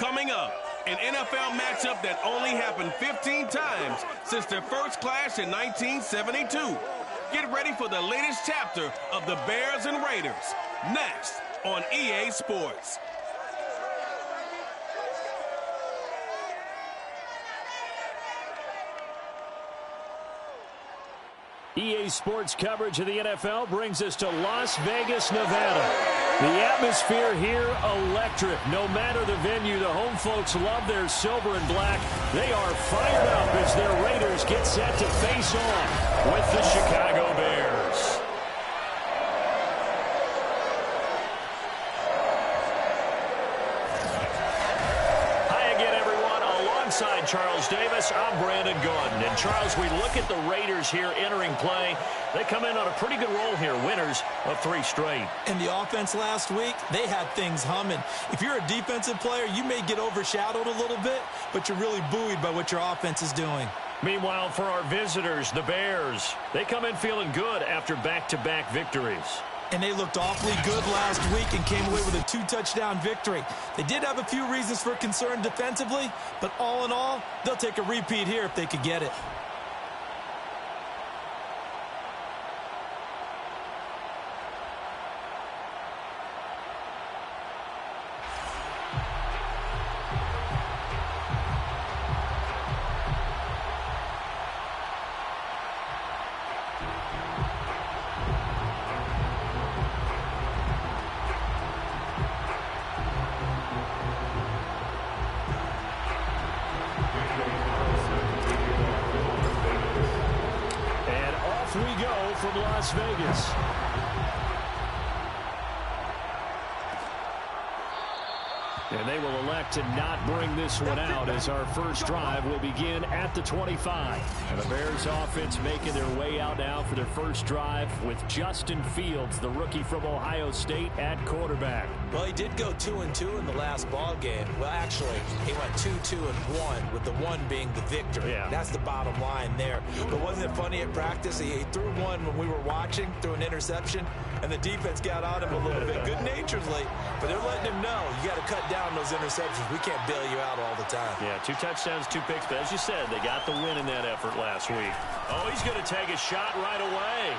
Coming up, an NFL matchup that only happened 15 times since their first clash in 1972. Get ready for the latest chapter of the Bears and Raiders, next on EA Sports. EA Sports coverage of the NFL brings us to Las Vegas, Nevada. The atmosphere here, electric. No matter the venue, the home folks love their silver and black. They are fired up as their Raiders get set to face off with the Chicago Bears. Alongside Charles Davis, I'm Brandon Gordon. And Charles, we look at the Raiders here entering play. They come in on a pretty good roll here, winners of 3 straight. And the offense last week, they had things humming. If you're a defensive player, you may get overshadowed a little bit, but you're really buoyed by what your offense is doing. Meanwhile, for our visitors, the Bears, they come in feeling good after back-to-back victories. And they looked awfully good last week and came away with a 2-touchdown victory. They did have a few reasons for concern defensively, but all in all, they'll take a repeat here if they could get it. From Las Vegas. And they will elect to not bring this one out as our first drive will begin at the 25. And the Bears offense making their way out now for their first drive with Justin Fields, the rookie from Ohio State, at quarterback. Well, he did go 2-2 in the last ball game. Well, actually, he went 2-2-1, with the 1 being the victory. Yeah. That's the bottom line there. But wasn't it funny at practice? He threw one when we were watching, threw an interception, and the defense got on him a little bit, good-naturedly. But they're letting him know, you got to cut down those interceptions. We can't bail you out all the time. Yeah, 2 touchdowns, 2 picks. But as you said, they got the win in that effort last week. Oh, he's going to take a shot right away.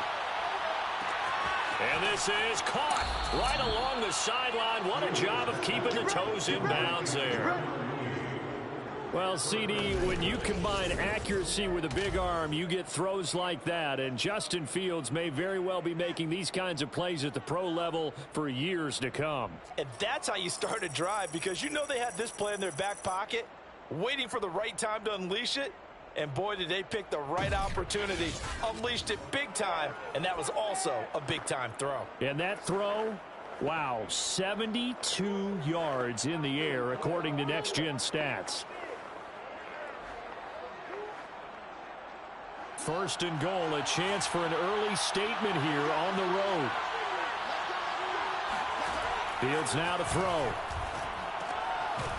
And this is caught right along the sideline. What a job of keeping the toes in bounds there. Well, CD, when you combine accuracy with a big arm, you get throws like that. And Justin Fields may very well be making these kinds of plays at the pro level for years to come. And that's how you start a drive, because you know they had this play in their back pocket, waiting for the right time to unleash it. And boy, did they pick the right opportunity. Unleashed it big time, and that was also a big-time throw. And that throw, wow, 72 yards in the air, according to Next Gen Stats. First and goal, a chance for an early statement here on the road. Fields now to throw.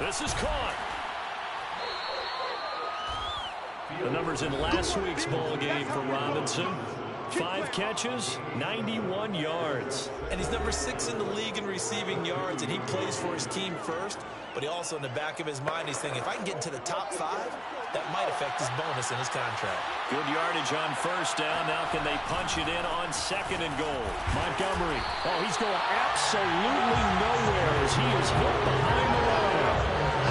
This is caught. The numbers in last week's ball game for Robinson. 5 catches, 91 yards. And he's number 6 in the league in receiving yards, and he plays for his team first. But he also, in the back of his mind, he's thinking, if I can get into the top 5, that might affect his bonus in his contract. Good yardage on first down. Now can they punch it in on 2nd and goal? Montgomery. Oh, he's going absolutely nowhere as he is hit behind the line.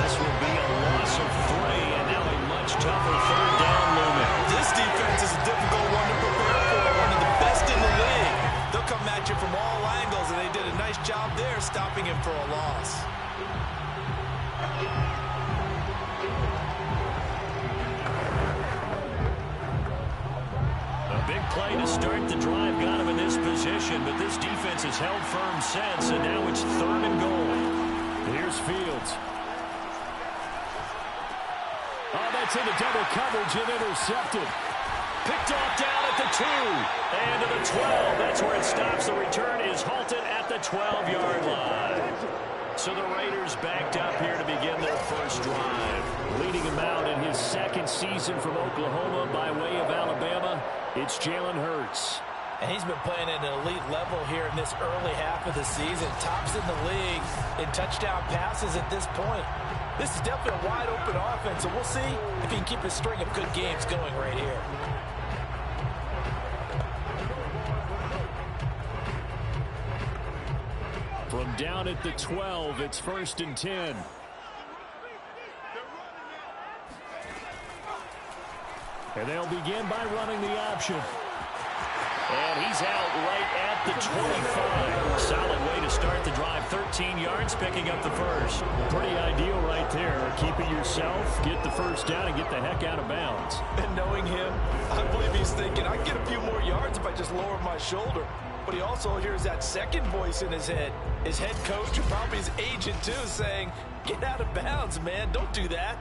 This will be a loss of 3, and now a much tougher 3rd down limit. This defense is a difficult one to prepare for, one of the best in the league. They'll come at you from all angles, and they did a nice job there stopping him for a loss. Big play to start the drive got him in this position, but this defense has held firm since, and now it's 3rd and goal. Here's Fields. Oh, that's into double coverage and intercepted. Picked off down at the 2 and to the 12. That's where it stops. The return is halted at the 12-yard line. So the Raiders backed up here to begin their first drive. Leading him out in his 2nd season from Oklahoma by way of Alabama, it's Jalen Hurts. And he's been playing at an elite level here in this early half of the season. Tops in the league in touchdown passes at this point. This is definitely a wide-open offense, so we'll see if he can keep a string of good games going right here. From down at the 12, it's 1st and 10. And they'll begin by running the option. And he's out right at the 25. Solid way to start the drive. 13 yards, picking up the first. Pretty ideal right there. Keep it yourself, get the first down, and get the heck out of bounds. And knowing him, I believe he's thinking, I can get a few more yards if I just lower my shoulder. But he also hears that second voice in his head. His head coach, or probably his agent too, saying, get out of bounds, man. Don't do that.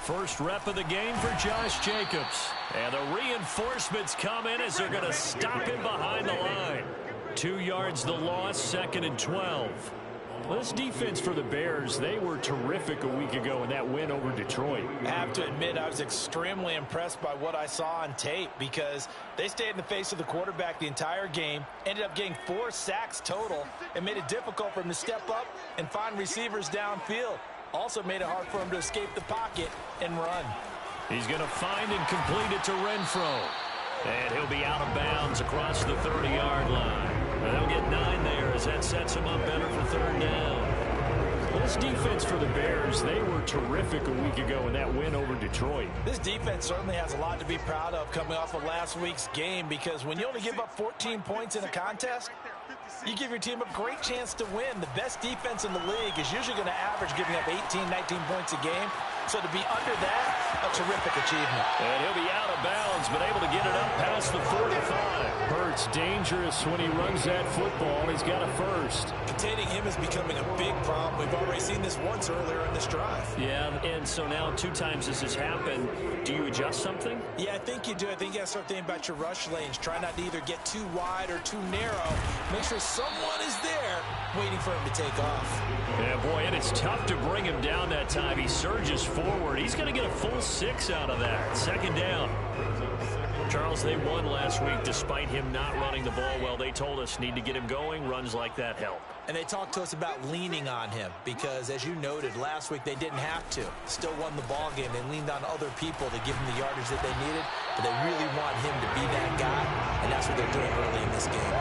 First rep of the game for Josh Jacobs. And the reinforcements come in as they're going to stop him behind the line. 2 yards the loss, 2nd and 12. Well, this defense for the Bears, they were terrific a week ago in that win over Detroit. I have to admit, I was extremely impressed by what I saw on tape because they stayed in the face of the quarterback the entire game, ended up getting 4 sacks total, and made it difficult for him to step up and find receivers downfield. Also made it hard for him to escape the pocket and run. He's going to find and complete it to Renfro. And he'll be out of bounds across the 30-yard line. And they'll get 9 there as that sets him up better for 3rd down. Well, this defense for the Bears, they were terrific a week ago in that win over Detroit. This defense certainly has a lot to be proud of coming off of last week's game because when you only give up 14 points in a contest, you give your team a great chance to win. The best defense in the league is usually going to average giving up 18, 19 points a game. So to be under that, a terrific achievement. And he'll be out of bounds, but able to get it up past the 45. Hurts dangerous when he runs that football. He's got a first. Containing him is becoming a big problem. We've already seen this once earlier in this drive. Yeah, and so now 2 times this has happened. Do you adjust something? Yeah, I think you do. I think you got to start thinking about your rush lanes. Try not to either get too wide or too narrow. Make sure someone is there waiting for him to take off. Yeah, boy, and it's tough to bring him down that time. He surges forward. He's going to get a full 6 out of that. 2nd down. Charles, they won last week despite him not running the ball well. They told us need to get him going. Runs like that help. And they talked to us about leaning on him because, as you noted, last week they didn't have to. Still won the ball game. They leaned on other people to give him the yardage that they needed, but they really want him to be that guy, and that's what they're doing early in this game.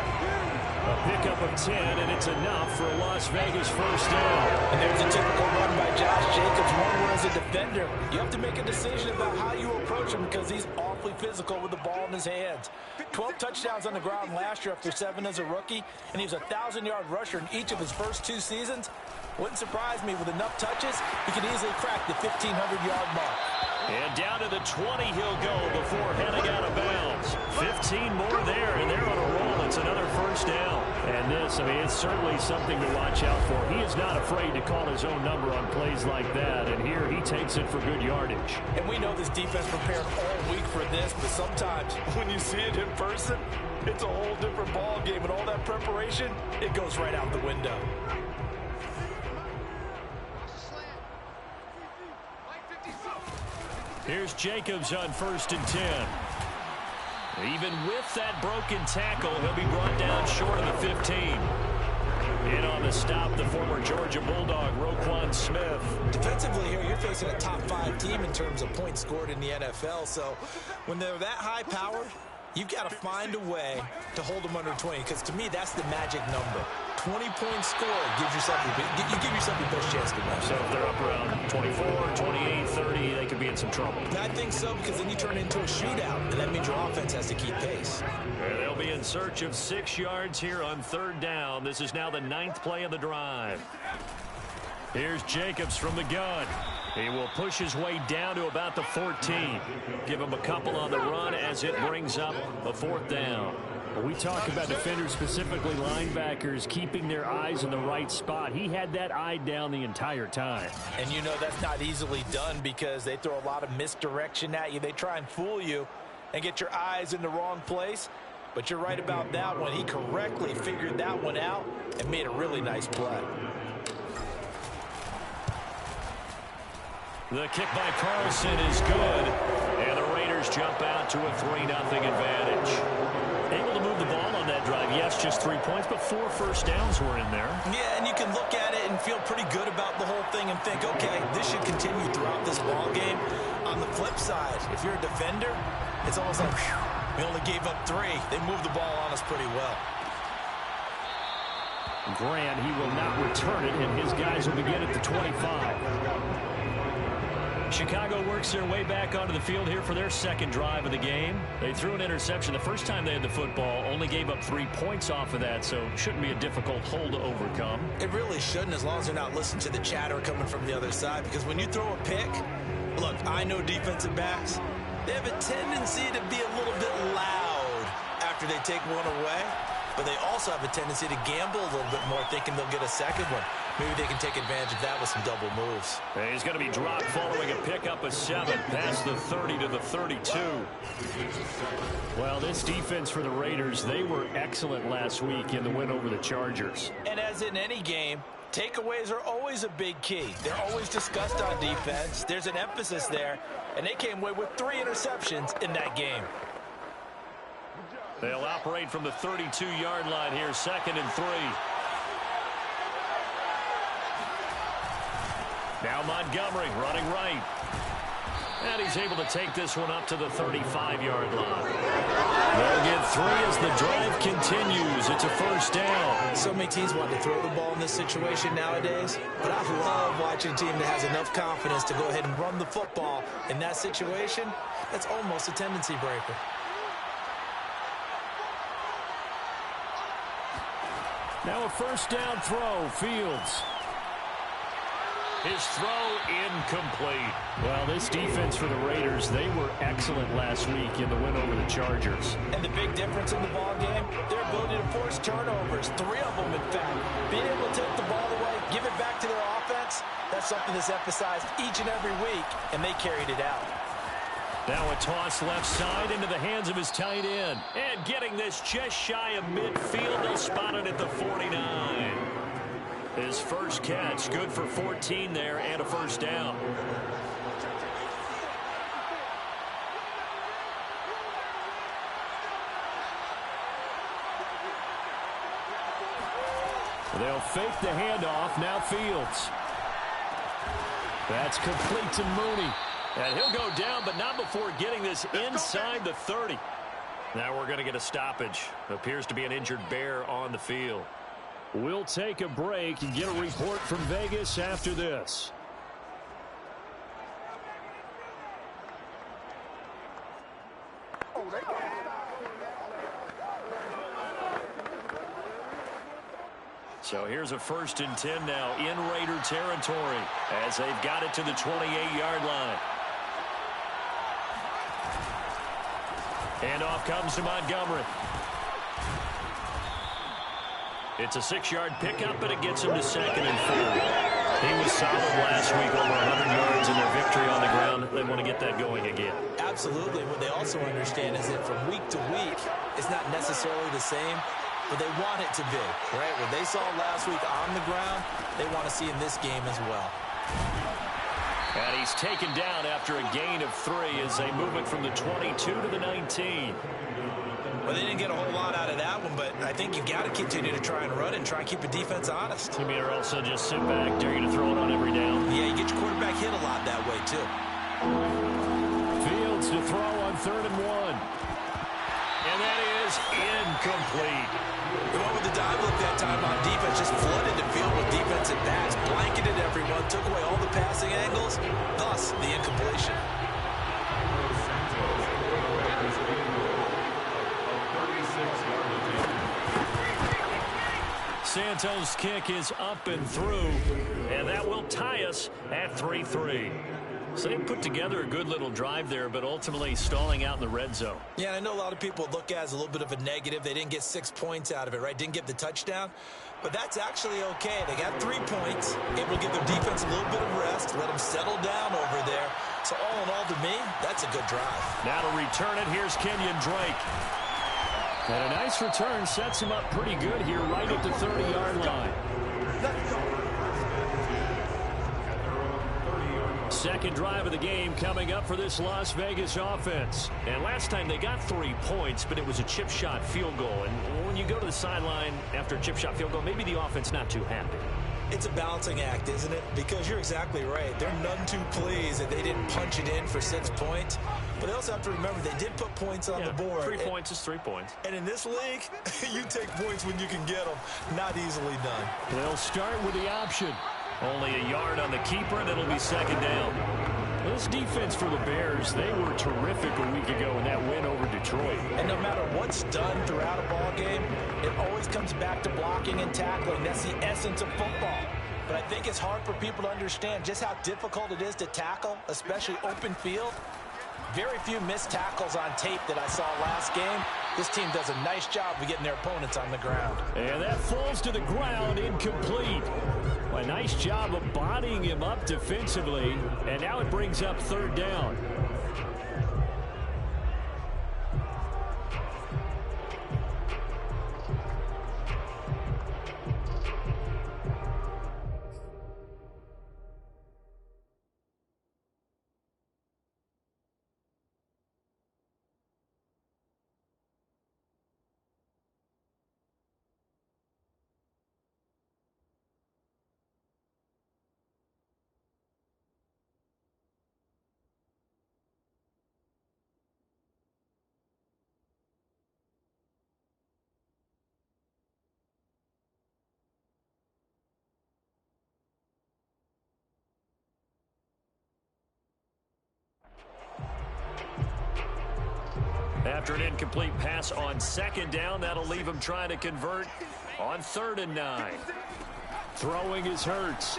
A pickup of 10, and it's enough for a Las Vegas 1st down. And there's a typical run by Josh Jacobs. One where as a defender, you have to make a decision about how you approach him because he's awfully physical with the ball in his hands. 12 touchdowns on the ground last year after 7 as a rookie, and he was a 1,000-yard rusher in each of his first 2 seasons. Wouldn't surprise me with enough touches, he could easily crack the 1,500-yard mark. And down to the 20 he'll go before heading out of bounds. 15 more there, and they're on a roll. It's another 1st down. And this, I mean, it's certainly something to watch out for. He is not afraid to call his own number on plays like that, and here he takes it for good yardage. And we know this defense prepared all week for this, but sometimes when you see it in person, it's a whole different ball game, and all that preparation, it goes right out the window. Here's Jacobs on 1st and 10. Even with that broken tackle, he'll be brought down short of the 15. In on the stop, the former Georgia Bulldog, Roquan Smith. Defensively here, you're facing a top 5 team in terms of points scored in the NFL. So when they're that high-powered, you've got to find a way to hold them under 20, because to me, that's the magic number. 20-point score gives yourself you give yourself the best chance to win. So if they're up around 24, 28, 30, they could be in some trouble. I think so, because then you turn it into a shootout, and that means your offense has to keep pace. And they'll be in search of 6 yards here on 3rd down. This is now the 9th play of the drive. Here's Jacobs from the gun. He will push his way down to about the 14. Give him a couple on the run as it brings up a 4th down. Well, we talk about defenders, specifically linebackers, keeping their eyes in the right spot. He had that eye down the entire time. And you know that's not easily done because they throw a lot of misdirection at you. They try and fool you and get your eyes in the wrong place. But you're right about that one. He correctly figured that one out and made a really nice play. The kick by Carlson is good, and the Raiders jump out to a 3-0 advantage. Able to move the ball on that drive. Yes, just 3 points, but 4 first downs were in there. Yeah, and you can look at it and feel pretty good about the whole thing and think, okay, this should continue throughout this ball game. On the flip side, if you're a defender, it's almost like, whew, we only gave up 3. They moved the ball on us pretty well. Grant, he will not return it, and his guys will begin at the 25. Chicago works their way back onto the field here for their second drive of the game. They threw an interception the first time they had the football, only gave up 3 points off of that, so shouldn't be a difficult hole to overcome. It really shouldn't, as long as they're not listening to the chatter coming from the other side, because when you throw a pick, look, I know defensive backs, they have a tendency to be a little bit loud after they take one away, but they also have a tendency to gamble a little bit more, thinking they'll get a second one. Maybe they can take advantage of that with some double moves. He's going to be dropped following a pickup of 7 past the 30 to the 32. Well, this defense for the Raiders, they were excellent last week in the win over the Chargers. And as in any game, takeaways are always a big key. They're always discussed on defense. There's an emphasis there, and they came away with 3 interceptions in that game. They'll operate from the 32-yard line here, 2nd and 3. Now Montgomery running right. And he's able to take this one up to the 35-yard line. They'll get 3 as the drive continues. It's a first down. So many teams want to throw the ball in this situation nowadays, but I love watching a team that has enough confidence to go ahead and run the football in that situation. That's almost a tendency breaker. Now a first down throw, Fields. His throw incomplete. Well, this defense for the Raiders, they were excellent last week in the win over the Chargers. And the big difference in the ball game, their ability to force turnovers, 3 of them in fact. Being able to take the ball away, give it back to their offense, that's something that's emphasized each and every week, and they carried it out. Now a toss left side into the hands of his tight end. And getting this just shy of midfield, they'll spot it at the 49. His first catch, good for 14 there and a first down. They'll fake the handoff, now Fields. That's complete to Mooney. And he'll go down, but not before getting this inside the 30. Now we're going to get a stoppage. Appears to be an injured Bear on the field. We'll take a break and get a report from Vegas after this. So here's a 1st and 10 now in Raider territory as they've got it to the 28-yard line. Handoff comes to Montgomery. It's a 6-yard pickup, but it gets him to 2nd and 4. He was solid last week, over 100 yards in their victory on the ground. They want to get that going again. Absolutely. What they also understand is that from week to week, it's not necessarily the same, but they want it to be, right? What they saw last week on the ground, they want to see in this game as well. And he's taken down after a gain of 3 as they move it from the 22 to the 19. Well, they didn't get a whole lot out of that one, but I think you've got to continue to try and run and try and keep the defense honest. You mean, or also just sit back, dare you to throw it on every down? Yeah, you get your quarterback hit a lot that way, too. Fields to throw on 3rd and 1. And that is incomplete. He went with the dive look that time on defense, just flooded the field with defensive backs, blanketed everyone, took away all the passing angles, thus the incompletion. Santos' kick is up and through, and that will tie us at 3-3. So they put together a good little drive there, but ultimately stalling out in the red zone. Yeah, I know a lot of people look at it as a little bit of a negative. They didn't get 6 points out of it, right? Didn't get the touchdown. But that's actually okay. They got 3 points, able to give their defense a little bit of rest, let them settle down over there. So all in all, to me, that's a good drive. Now to return it, here's Kenyon Drake. And a nice return sets him up pretty good here right at the 30-yard line. Second drive of the game coming up for this Las Vegas offense. And last time they got 3 points, but it was a chip shot field goal. And when you go to the sideline after a chip shot field goal, maybe the offense not too happy. It's a balancing act, isn't it? Because you're exactly right. They're none too pleased that they didn't punch it in for 6 points. But they also have to remember they did put points on the board. 3 points is 3 points. And in this league, you take points when you can get them. Not easily done. They'll start with the option. Only a yard on the keeper, and it'll be second down. This defense for the Bears, they were terrific a week ago in that win over Detroit. And no matter what's done throughout a ball game, it always comes back to blocking and tackling. That's the essence of football. But I think it's hard for people to understand just how difficult it is to tackle, especially open field. Very few missed tackles on tape that I saw last game. This team does a nice job of getting their opponents on the ground. And that falls to the ground, incomplete. A nice job of bodying him up defensively. And now it brings up third down. After an incomplete pass on second down, that'll leave him trying to convert on 3rd and 9. Throwing is Hurts.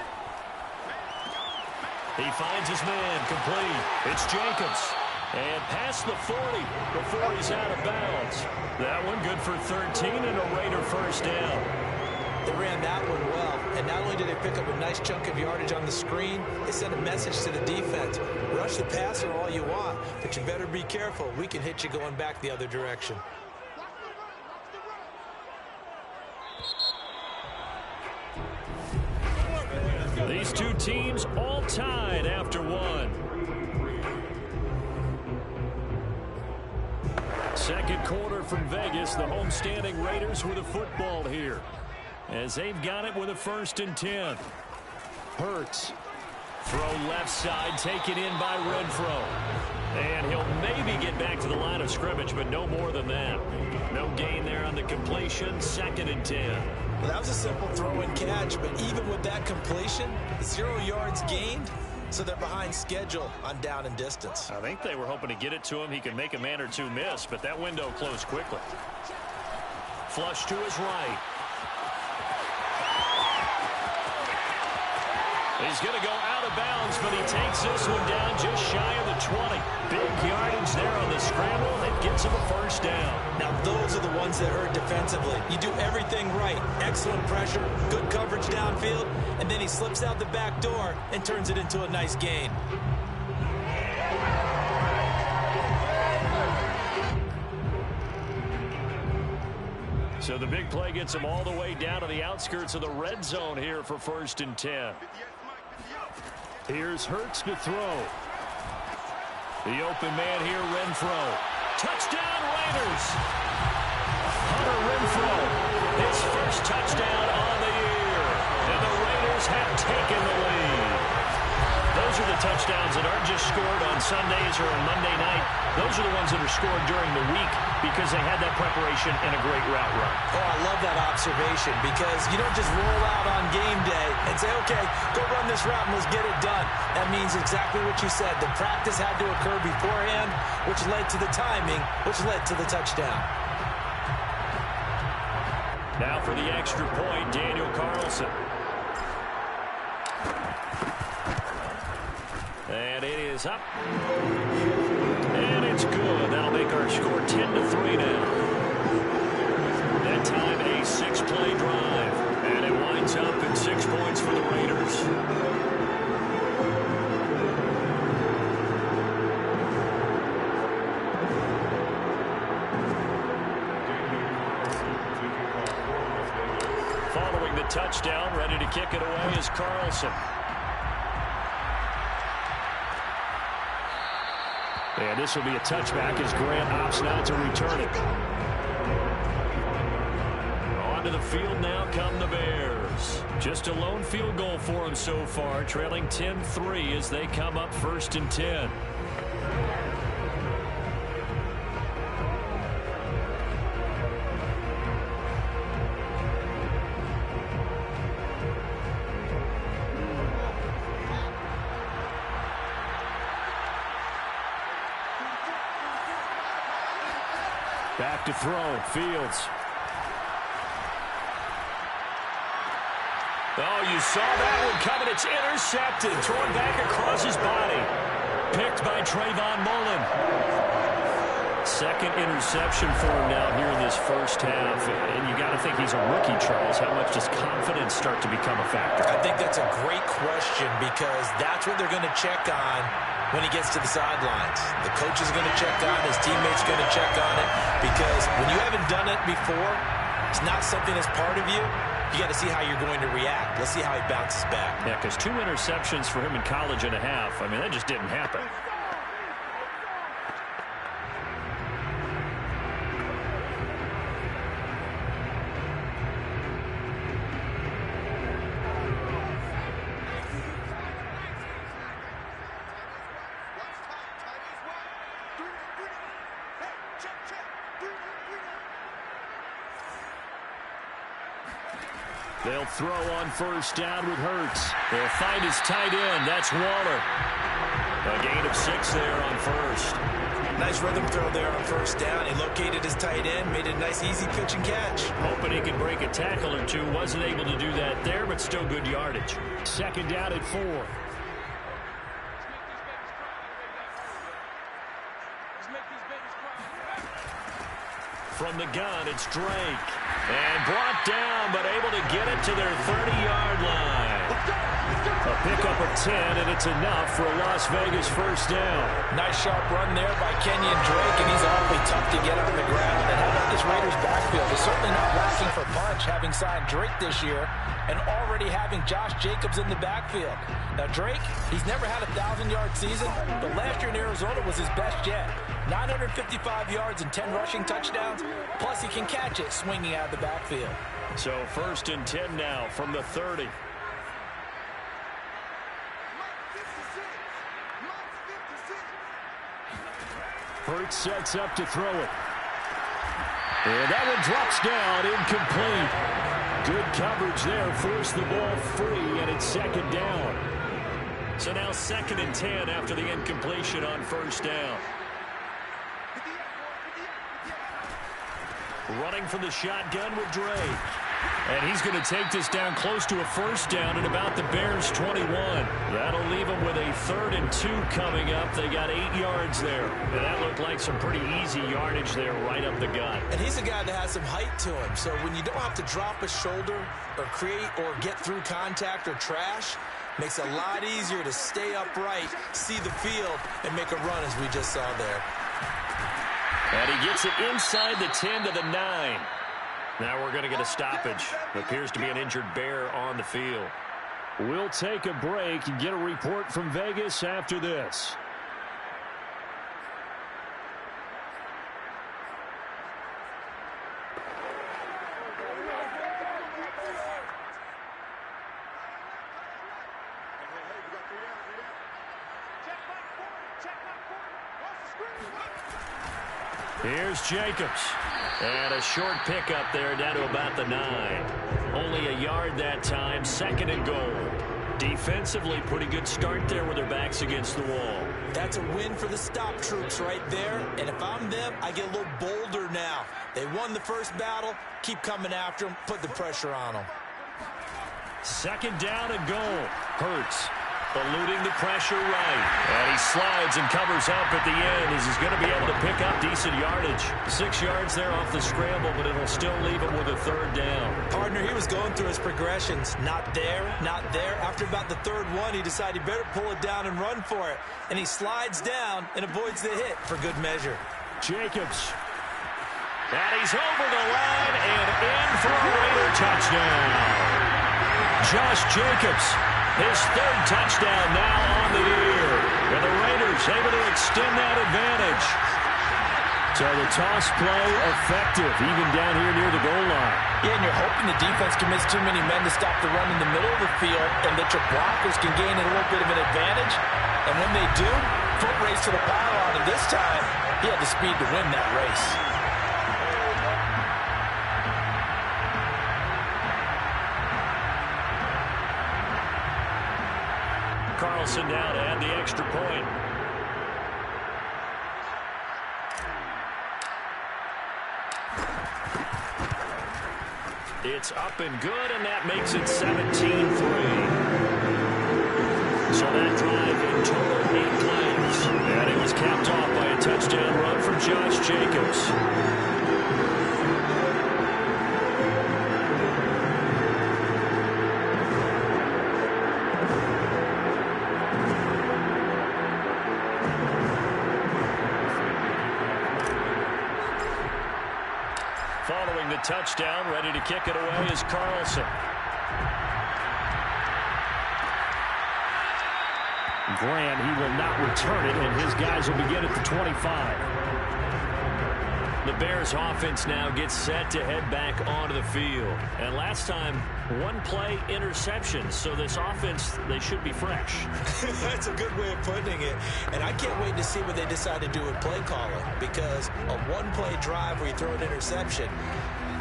He finds his man, complete. It's Jacobs. And past the 40 before he's out of bounds. That one good for 13 and a Raider first down. They ran that one well, and not only did they pick up a nice chunk of yardage on the screen, they sent a message to the defense. Rush the passer all you want, but you better be careful. We can hit you going back the other direction. These two teams all tied after one. Second quarter from Vegas, the homestanding Raiders with a football here, as they've got it with a 1st and 10. Hurts. Throw left side, taken in by Renfro. And he'll maybe get back to the line of scrimmage, but no more than that. No gain there on the completion, 2nd and 10. Well, that was a simple throw and catch, but even with that completion, 0 yards gained, so they're behind schedule on down and distance. I think they were hoping to get it to him. He could make a man or two miss, but that window closed quickly. Flush to his right. He's going to go out of bounds, but he takes this one down just shy of the 20. Big yardage there on the scramble that gets him a first down. Now, those are the ones that hurt defensively. You do everything right. Excellent pressure, good coverage downfield, and then he slips out the back door and turns it into a nice gain. So the big play gets him all the way down to the outskirts of the red zone here for 1st and 10. Here's Hurts to throw. The open man here, Renfro. Touchdown, Raiders! Hunter Renfro, his first touchdown on the year. And the Raiders have taken the lead. Those are the touchdowns that aren't just scored on Sundays or on Monday night. Those are the ones that are scored during the week because they had that preparation and a great route run. Oh, I love that observation because you don't just roll out on game day and say, okay, go run this route and let's get it done. That means exactly what you said. The practice had to occur beforehand, which led to the timing, which led to the touchdown. Now for the extra point, Daniel Carlson. And it is up. And it's good. That'll make our score 10-3 now. That time a 6-play drive. And it winds up at 6 points for the Raiders. Following the touchdown, ready to kick it away is Carlson. And this will be a touchback as Grant opts not to return it. Onto the field now come the Bears. Just a lone field goal for them so far, trailing 10-3 as they come up 1st and 10. Back to throw, Fields. Oh, you saw that one coming. It's intercepted, thrown back across his body. Picked by Trayvon Mullen. Second interception for him now here in this first half. And you got to think he's a rookie, Charles. How much does confidence start to become a factor? I think that's a great question because that's what they're going to check on when he gets to the sidelines. The coach is going to check on, his teammates are going to check on it, because when you haven't done it before, it's not something that's part of you. You got to see how you're going to react. Let's see how he bounces back. Yeah, because 2 interceptions for him in college and a half. I mean, that just didn't happen. They'll throw on first down with Hurts. They'll find his tight end. That's Waller. A gain of 6 there on first. Nice rhythm throw there on first down. He located his tight end, made it a nice, easy pitch and catch. Hoping he could break a tackle or two. Wasn't able to do that there, but still good yardage. 2nd down at 4. From the gun, it's Drake. And brought down, but able to get it to their 30-yard line. A pickup of 10, and it's enough for a Las Vegas first down. Nice sharp run there by Kenyon Drake, and he's awfully tough to get on the ground. And how about this Raiders backfield? They're certainly not lacking for punch, having signed Drake this year and already having Josh Jacobs in the backfield. Now, Drake, he's never had a 1,000-yard season, but last year in Arizona was his best yet. 955 yards and 10 rushing touchdowns, plus he can catch it swinging out of the backfield. So 1st and 10 now from the 30. Hurts sets up to throw it. And that one drops down, incomplete. Good coverage there, forced the ball free, and it's 2nd down. So now 2nd and 10 after the incompletion on first down. Running from the shotgun with Drake. And he's going to take this down close to a first down at about the Bears' 21. That'll leave them with a 3rd and 2 coming up. They got 8 yards there. And that looked like some pretty easy yardage there right up the gut. And he's a guy that has some height to him. So when you don't have to drop a shoulder or create or get through contact or trash, makes it a lot easier to stay upright, see the field, and make a run as we just saw there. And he gets it inside the 10 to the 9. Now we're going to get a stoppage. Appears to be an injured Bear on the field. We'll take a break and get a report from Vegas after this. Here's Jacobs. And a short pickup there down to about the 9. Only a yard that time, 2nd and goal. Defensively, pretty good start there with their backs against the wall. That's a win for the stop troops right there. And if I'm them, I get a little bolder now. They won the first battle. Keep coming after them. Put the pressure on them. 2nd down and goal. Hurts. eluding the pressure right. And he slides and covers up at the end as he's going to be able to pick up decent yardage. 6 yards there off the scramble, but it'll still leave him with a third down. Partner, he was going through his progressions. Not there, not there. After about the third one, he decided he better pull it down and run for it. And he slides down and avoids the hit for good measure. Jacobs. And he's over the line and in for a Raider touchdown. Josh Jacobs, his third touchdown now on the year. And the Raiders able to extend that advantage. So the toss play effective, even down here near the goal line. Yeah, and you're hoping the defense commits too many men to stop the run in the middle of the field and that your blockers can gain a little bit of an advantage. And when they do, foot race to the pylon. And this time, he had the speed to win that race. Carlson down to add the extra point. It's up and good, and that makes it 17-3. So that drive in total 8 plays. And it was capped off by a touchdown run from Josh Jacobs. Following the touchdown, ready to kick it away is Carlson. Graham, he will not return it, and his guys will begin at the 25. The Bears offense now gets set to head back onto the field. And last time, one play interception. So this offense, they should be fresh. That's a good way of putting it. And I can't wait to see what they decide to do with play calling. Because a one-play drive where you throw an interception,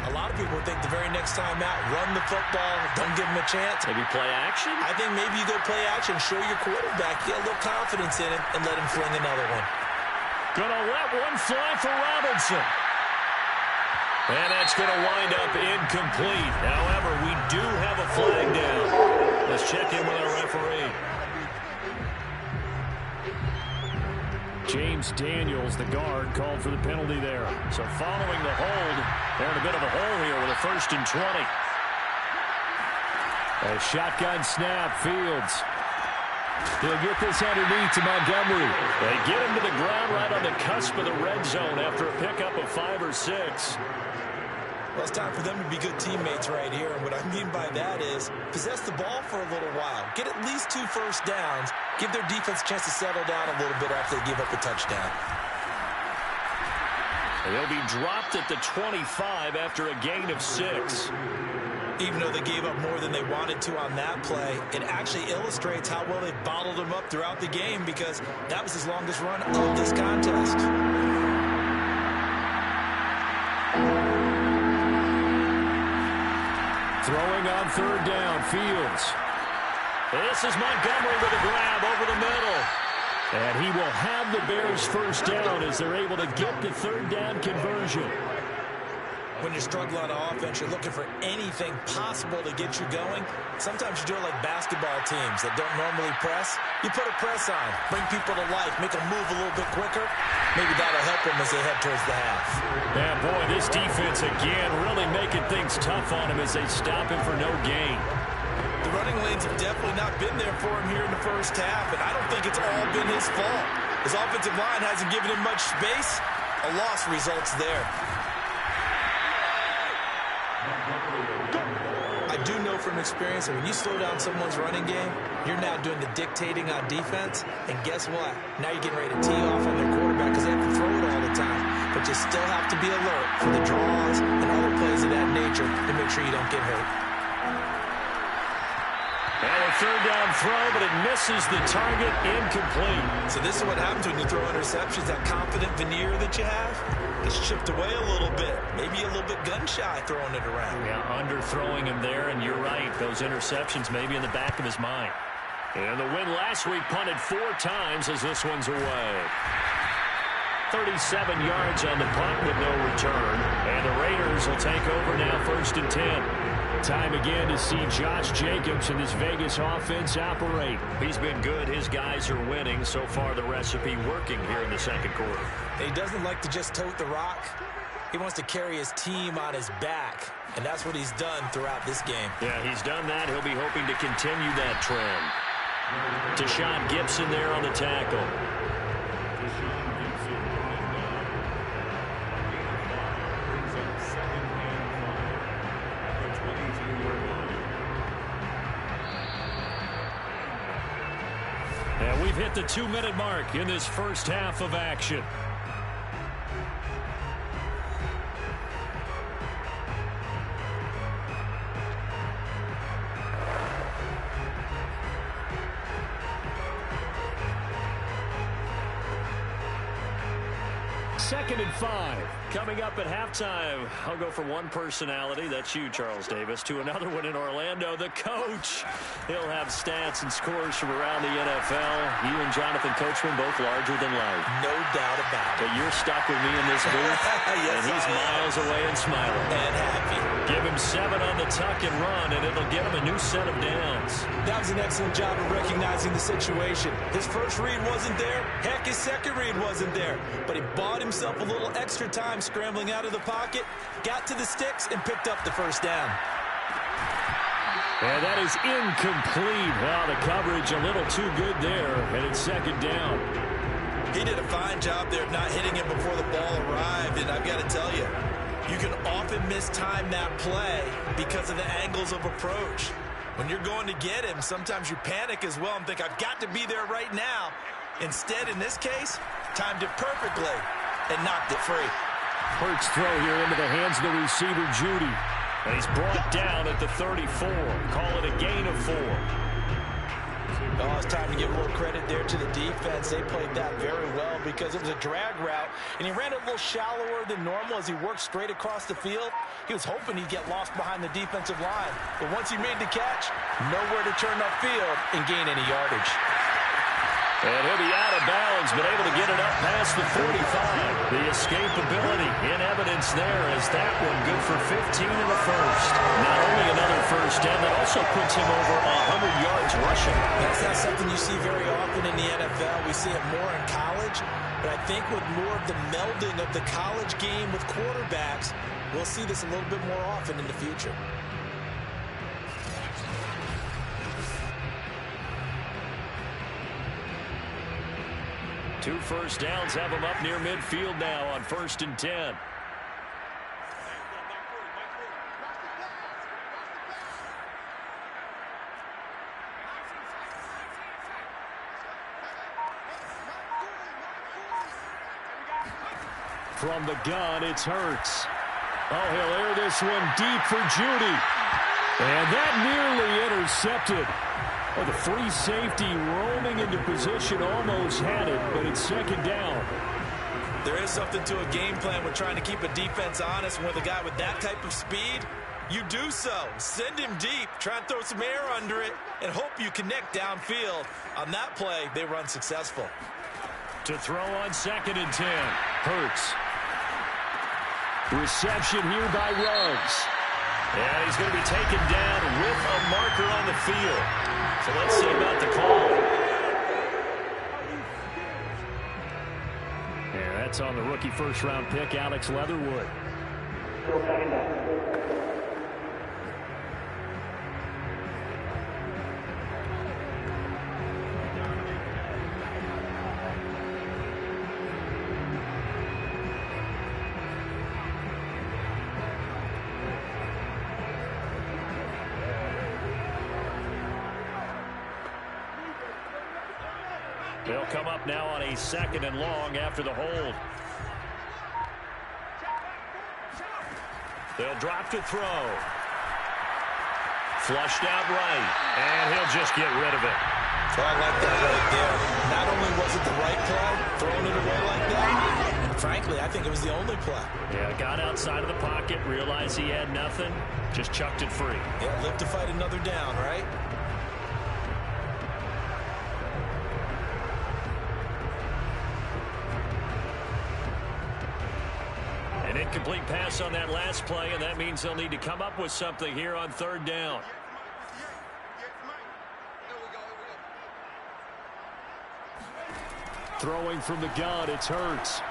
a lot of people think the very next time out, run the football, don't give him a chance. Maybe play action? I think maybe you go play action, show your quarterback, get a little confidence in him, and let him fling another one. Gonna let one fly for Robinson. And that's going to wind up incomplete. However, we do have a flag down. Let's check in with our referee. James Daniels, the guard, called for the penalty there. So following the hold, they're in a bit of a hole here with a 1st and 20. A shotgun snap, Fields. He'll get this underneath to Montgomery. They get him to the ground right on the cusp of the red zone after a pickup of 5 or 6. Well, it's time for them to be good teammates right here. And what I mean by that is possess the ball for a little while. Get at least 2 first downs. Give their defense a chance to settle down a little bit after they give up a touchdown. They'll be dropped at the 25 after a gain of 6. Even though they gave up more than they wanted to on that play, it actually illustrates how well they bottled them up throughout the game because that was his longest run of this contest. Throwing on 3rd down, Fields. This is Montgomery with a grab over the middle. And he will have the Bears' 1st down as they're able to get the 3rd down conversion. When you're struggling on offense, you're looking for anything possible to get you going. Sometimes you do it like basketball teams that don't normally press. You put a press on, bring people to life, make them move a little bit quicker. Maybe that'll help them as they head towards the half. Yeah, boy, this defense again really making things tough on him as they stop him for no gain. The running lanes have definitely not been there for him here in the first half, and I don't think it's all been his fault. His offensive line hasn't given him much space. A loss results there. I do know from experience that when you slow down someone's running game, you're now doing the dictating on defense. And guess what? Now you're getting ready to tee off on their quarterback because they have to throw it all the time. But you still have to be alert for the draws and other plays of that nature to make sure you don't get hurt. And a 3rd down throw, but it misses the target, incomplete. So this is what happens when you throw interceptions. That confident veneer that you have gets chipped away a little bit. Maybe a little bit gun-shy throwing it around. Yeah, underthrowing him there, and you're right. Those interceptions maybe in the back of his mind. And the win last week punted 4 times as this one's away. 37 yards on the punt with no return. And the Raiders will take over now, 1st and 10. Time again to see Josh Jacobs and this Vegas offense operate. He's been good. His guys are winning. So far, the recipe working here in the second quarter. He doesn't like to just tote the rock. He wants to carry his team on his back, and that's what he's done throughout this game. Yeah, he's done that. He'll be hoping to continue that trend. Deshaun Gibson there on the tackle. And we've hit the 2-minute mark in this first half of action. Second and 5. Coming up at halftime, I'll go from one personality, that's you, Charles Davis, to another one in Orlando, the coach. He'll have stats and scores from around the NFL. You and Jonathan Coachman both larger than life. No doubt about it. But you're stuck with me in this booth, yes, and he's miles away and smiling. And happy. Give him 7 on the tuck and run, and it'll get him a new set of downs. That was an excellent job of recognizing the situation. His first read wasn't there. Heck, his second read wasn't there. But he bought himself a little extra time scrambling out of the pocket, got to the sticks, and picked up the first down. And that is incomplete. Well, the coverage a little too good there, and it's second down. He did a fine job there of not hitting him before the ball arrived, and I've got to tell you, you can often mistime that play because of the angles of approach. When you're going to get him, sometimes you panic as well and think, I've got to be there right now. Instead, in this case, timed it perfectly and knocked it free. Hurts throw here into the hands of the receiver, Judy. And he's brought down at the 34. Call it a gain of 4. Oh, it's time to give more credit there to the defense. They played that very well because it was a drag route, and he ran it a little shallower than normal as he worked straight across the field. He was hoping he'd get lost behind the defensive line. But once he made the catch, nowhere to turn upfield and gain any yardage. And he'll be out of bounds, but able to get it up past the 45. The escapability in evidence there as that one good for 15 in the first. Not only another first down, that also puts him over 100 yards rushing. That's not something you see very often in the NFL. We see it more in college, but I think with more of the melding of the college game with quarterbacks, we'll see this a little bit more often in the future. Two first downs have him up near midfield now on 1st and 10. From the gun, it's Hurts. Oh, he'll air this one deep for Judy. And that nearly intercepted. Oh, the free safety roaming into position almost had it, but it's second down. There is something to a game plan with trying to keep a defense honest. And with a guy with that type of speed, you do so. Send him deep, try and throw some air under it, and hope you connect downfield. On that play, they run successful. To throw on 2nd and 10. Hurts. Reception here by Ruggs. And he's going to be taken down with a marker on the field. So let's see about the call. Yeah, that's on the rookie first-round pick, Alex Leatherwood. They'll come up now on a 2nd and long after the hold. They'll drop to throw. Flushed out right, and he'll just get rid of it. So I like that right there. Not only was it the right play, throwing it away like that, frankly, I think it was the only play. Yeah, got outside of the pocket, realized he had nothing, just chucked it free. Yeah, live to fight another down, right? incomplete pass on that last play, and that means they'll need to come up with something here on third down. Throwing from the gun, it's Hurts.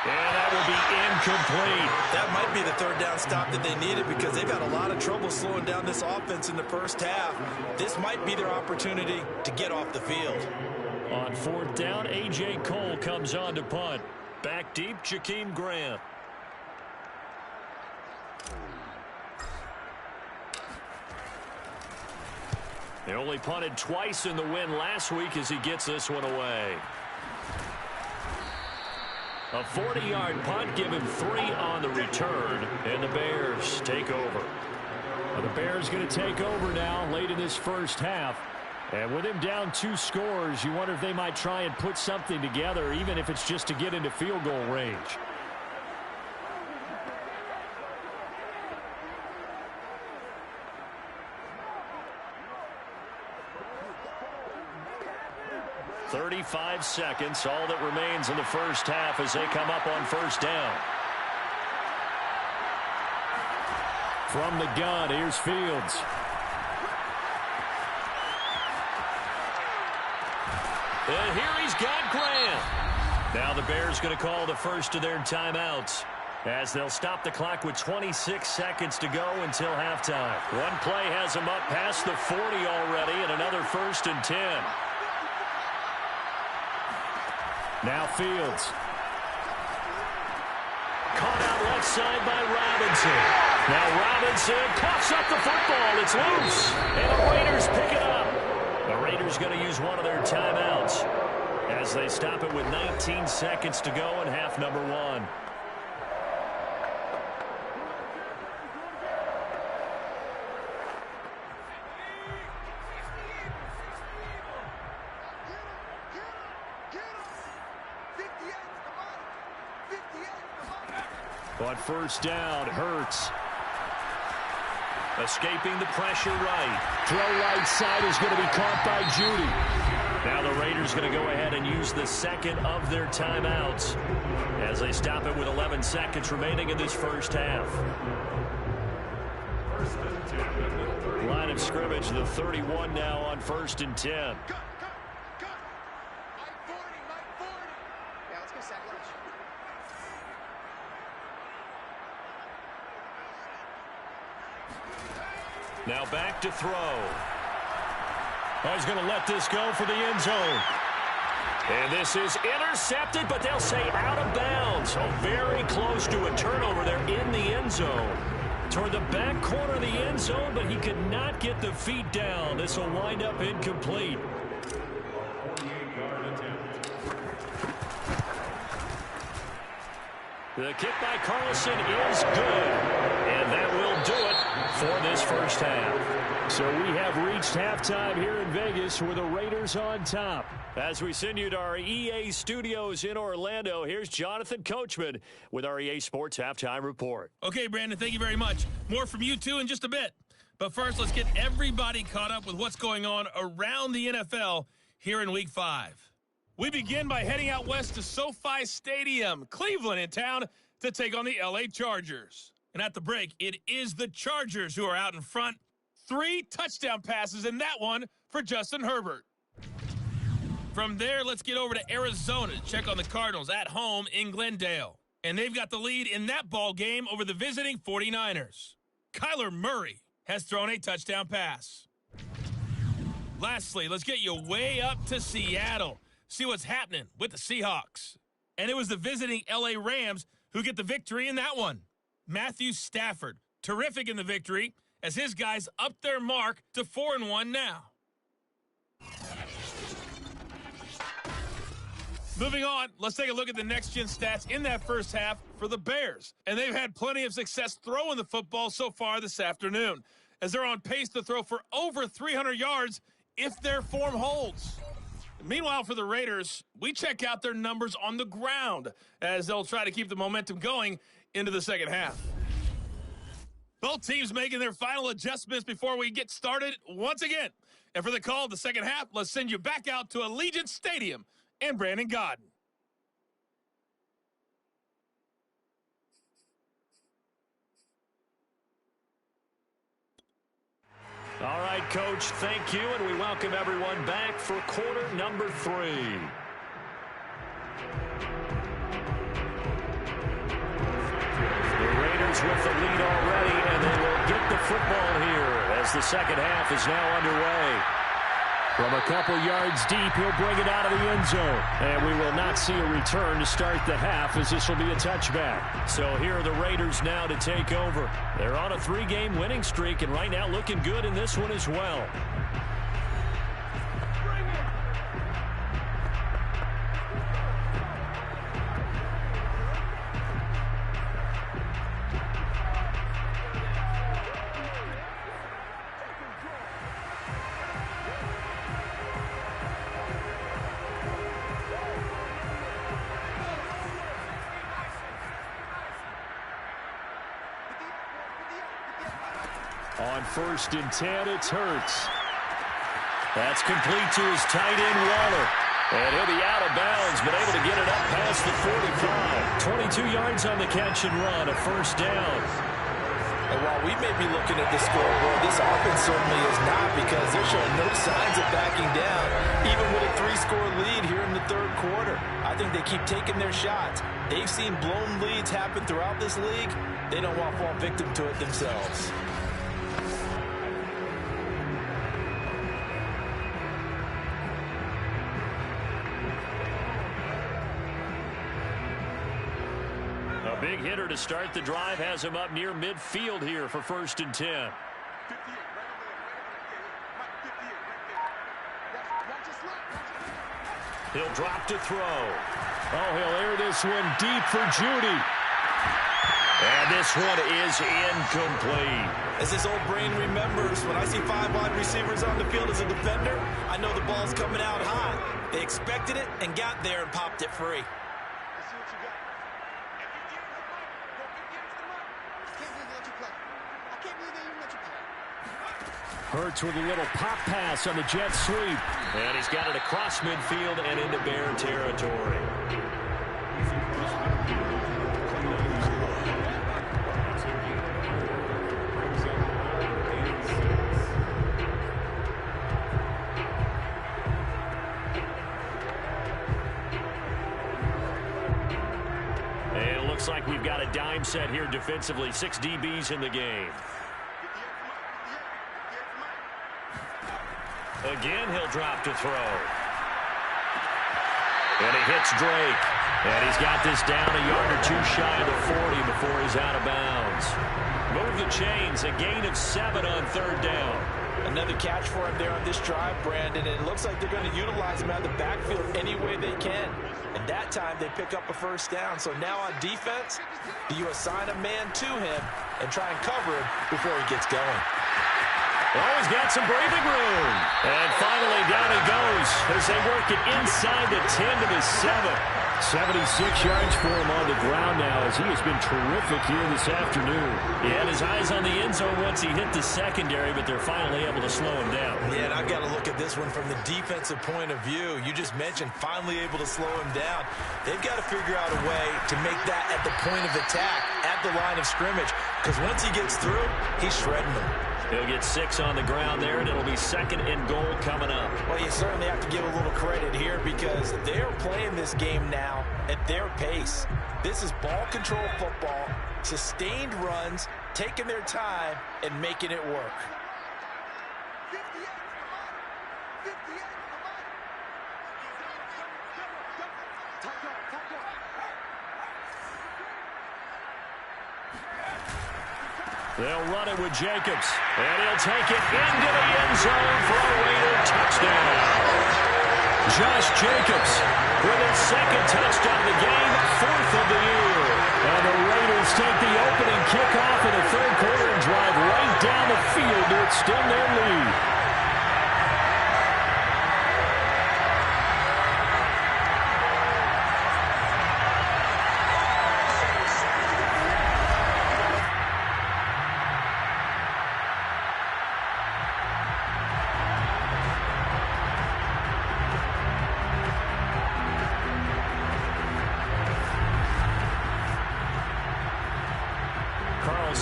And that will be incomplete. That might be the third down stop that they needed because they've had a lot of trouble slowing down this offense in the first half. This might be their opportunity to get off the field. On fourth down, A.J. Cole comes on to punt. Back deep, Jakeem Grant. They only punted twice in the win last week as he gets this one away. A 40-yard punt, give him 3 on the return, and the Bears take over. Well, the Bears going to take over now late in this first half. And with him down 2 scores, you wonder if they might try and put something together, even if it's just to get into field goal range. "35 seconds, all that remains in the first half as they come up on first down. From the gun, here's Fields. And here he's got Grant. Now the Bears going to call the first of their timeouts as they'll stop the clock with 26 seconds to go until halftime. One play has them up past the 40 already, and another 1st and 10. Now Fields. Caught out left side by Robinson. Now Robinson coughs up the football. It's loose. And the Raiders pick it up. The Raiders going to use one of their timeouts as they stop it with 19 seconds to go in half number 1. On first down, Hurts. Escaping the pressure right. Throw right side is going to be caught by Judy. Now the Raiders going to go ahead and use the second of their timeouts as they stop it with 11 seconds remaining in this first half. Line of scrimmage, the 31 now on 1st and 10. Now back to throw. Oh, he's going to let this go for the end zone. And this is intercepted, but they'll say out of bounds. Oh, very close to a turnover there in the end zone. Toward the back corner of the end zone, but he could not get the feet down. This will wind up incomplete. The kick by Carlson is good. And that will do it for this first half. So we have reached halftime here in Vegas with the Raiders on top. As we send you to our EA studios in Orlando, here's Jonathan Coachman with our EA Sports Halftime Report. Okay, Brandon, thank you very much. More from you two in just a bit. But first, let's get everybody caught up with what's going on around the NFL here in Week 5. We begin by heading out west to SoFi Stadium, Cleveland in town, to take on the LA Chargers. And at the break, it is the Chargers who are out in front. 3 touchdown passes in that one for Justin Herbert. From there, let's get over to Arizona to check on the Cardinals at home in Glendale. And they've got the lead in that ball game over the visiting 49ers. Kyler Murray has thrown a touchdown pass. Lastly, let's get you way up to Seattle. See what's happening with the Seahawks. And it was the visiting LA Rams who get the victory in that one. Matthew Stafford, terrific in the victory, as his guys up their mark to 4-1 now. Moving on, let's take a look at the next-gen stats in that first half for the Bears. And they've had plenty of success throwing the football so far this afternoon, as they're on pace to throw for over 300 yards if their form holds. Meanwhile, for the Raiders, we check out their numbers on the ground as they'll try to keep the momentum going into the second half. Both teams making their final adjustments before we get started once again. And for the call of the second half, let's send you back out to Allegiant Stadium and Brandon Godden. Coach. Thank you, and we welcome everyone back for quarter number 3. The Raiders with the lead already, and they will get the football here as the second half is now underway. From a couple yards deep, he'll bring it out of the end zone. And we will not see a return to start the half, as this will be a touchback. So here are the Raiders now to take over. They're on a 3-game winning streak, and right now looking good in this one as well. On 1st and 10, it's Hurts. That's complete to his tight end, Waller. And he'll be out of bounds, but able to get it up past the 45. 22 yards on the catch and run, a first down. And while we may be looking at the scoreboard, this offense certainly is not, because they're showing no signs of backing down, even with a 3-score lead here in the third quarter. I think they keep taking their shots. They've seen blown leads happen throughout this league. They don't want to fall victim to it themselves. Big hitter to start the drive has him up near midfield here for 1st and 10. He'll drop to throw. Oh, he'll air this one deep for Judy. And this one is incomplete. As this old brain remembers, when I see 5 wide receivers on the field as a defender, I know the ball's coming out high. They expected it and got there and popped it free. Hurts with a little pop pass on the jet sweep. And he's got it across midfield and into Bear territory. And it looks like we've got a dime set here defensively. 6 DBs in the game. Again, he'll drop to throw. And he hits Drake. And he's got this down a yard or 2 shy of the 40 before he's out of bounds. Move the chains. A gain of 7 on 3rd down. Another catch for him there on this drive, Brandon. And it looks like they're going to utilize him out of the backfield any way they can. And that time they pick up a first down. So now on defense, do you assign a man to him and try and cover him before he gets going? Oh, he's got some breathing room. And finally down he goes as they work it inside the 10 to the 7. 76 yards for him on the ground now, as he has been terrific here this afternoon. He had his eyes on the end zone once he hit the secondary, but they're finally able to slow him down. Yeah, and I've got to look at this one from the defensive point of view. You just mentioned finally able to slow him down. They've got to figure out a way to make that at the point of attack, at the line of scrimmage, because once he gets through, he's shredding them. He'll get 6 on the ground there, and it'll be 2nd and goal coming up. Well, you certainly have to give a little credit here, because they're playing this game now at their pace. This is ball control football, sustained runs, taking their time, and making it work. They'll run it with Jacobs, and he'll take it into the end zone for a Raider touchdown. Josh Jacobs with his 2nd touchdown of the game, 4th of the year. And the Raiders take the opening kickoff in the 3rd quarter and drive right down the field to extend their lead.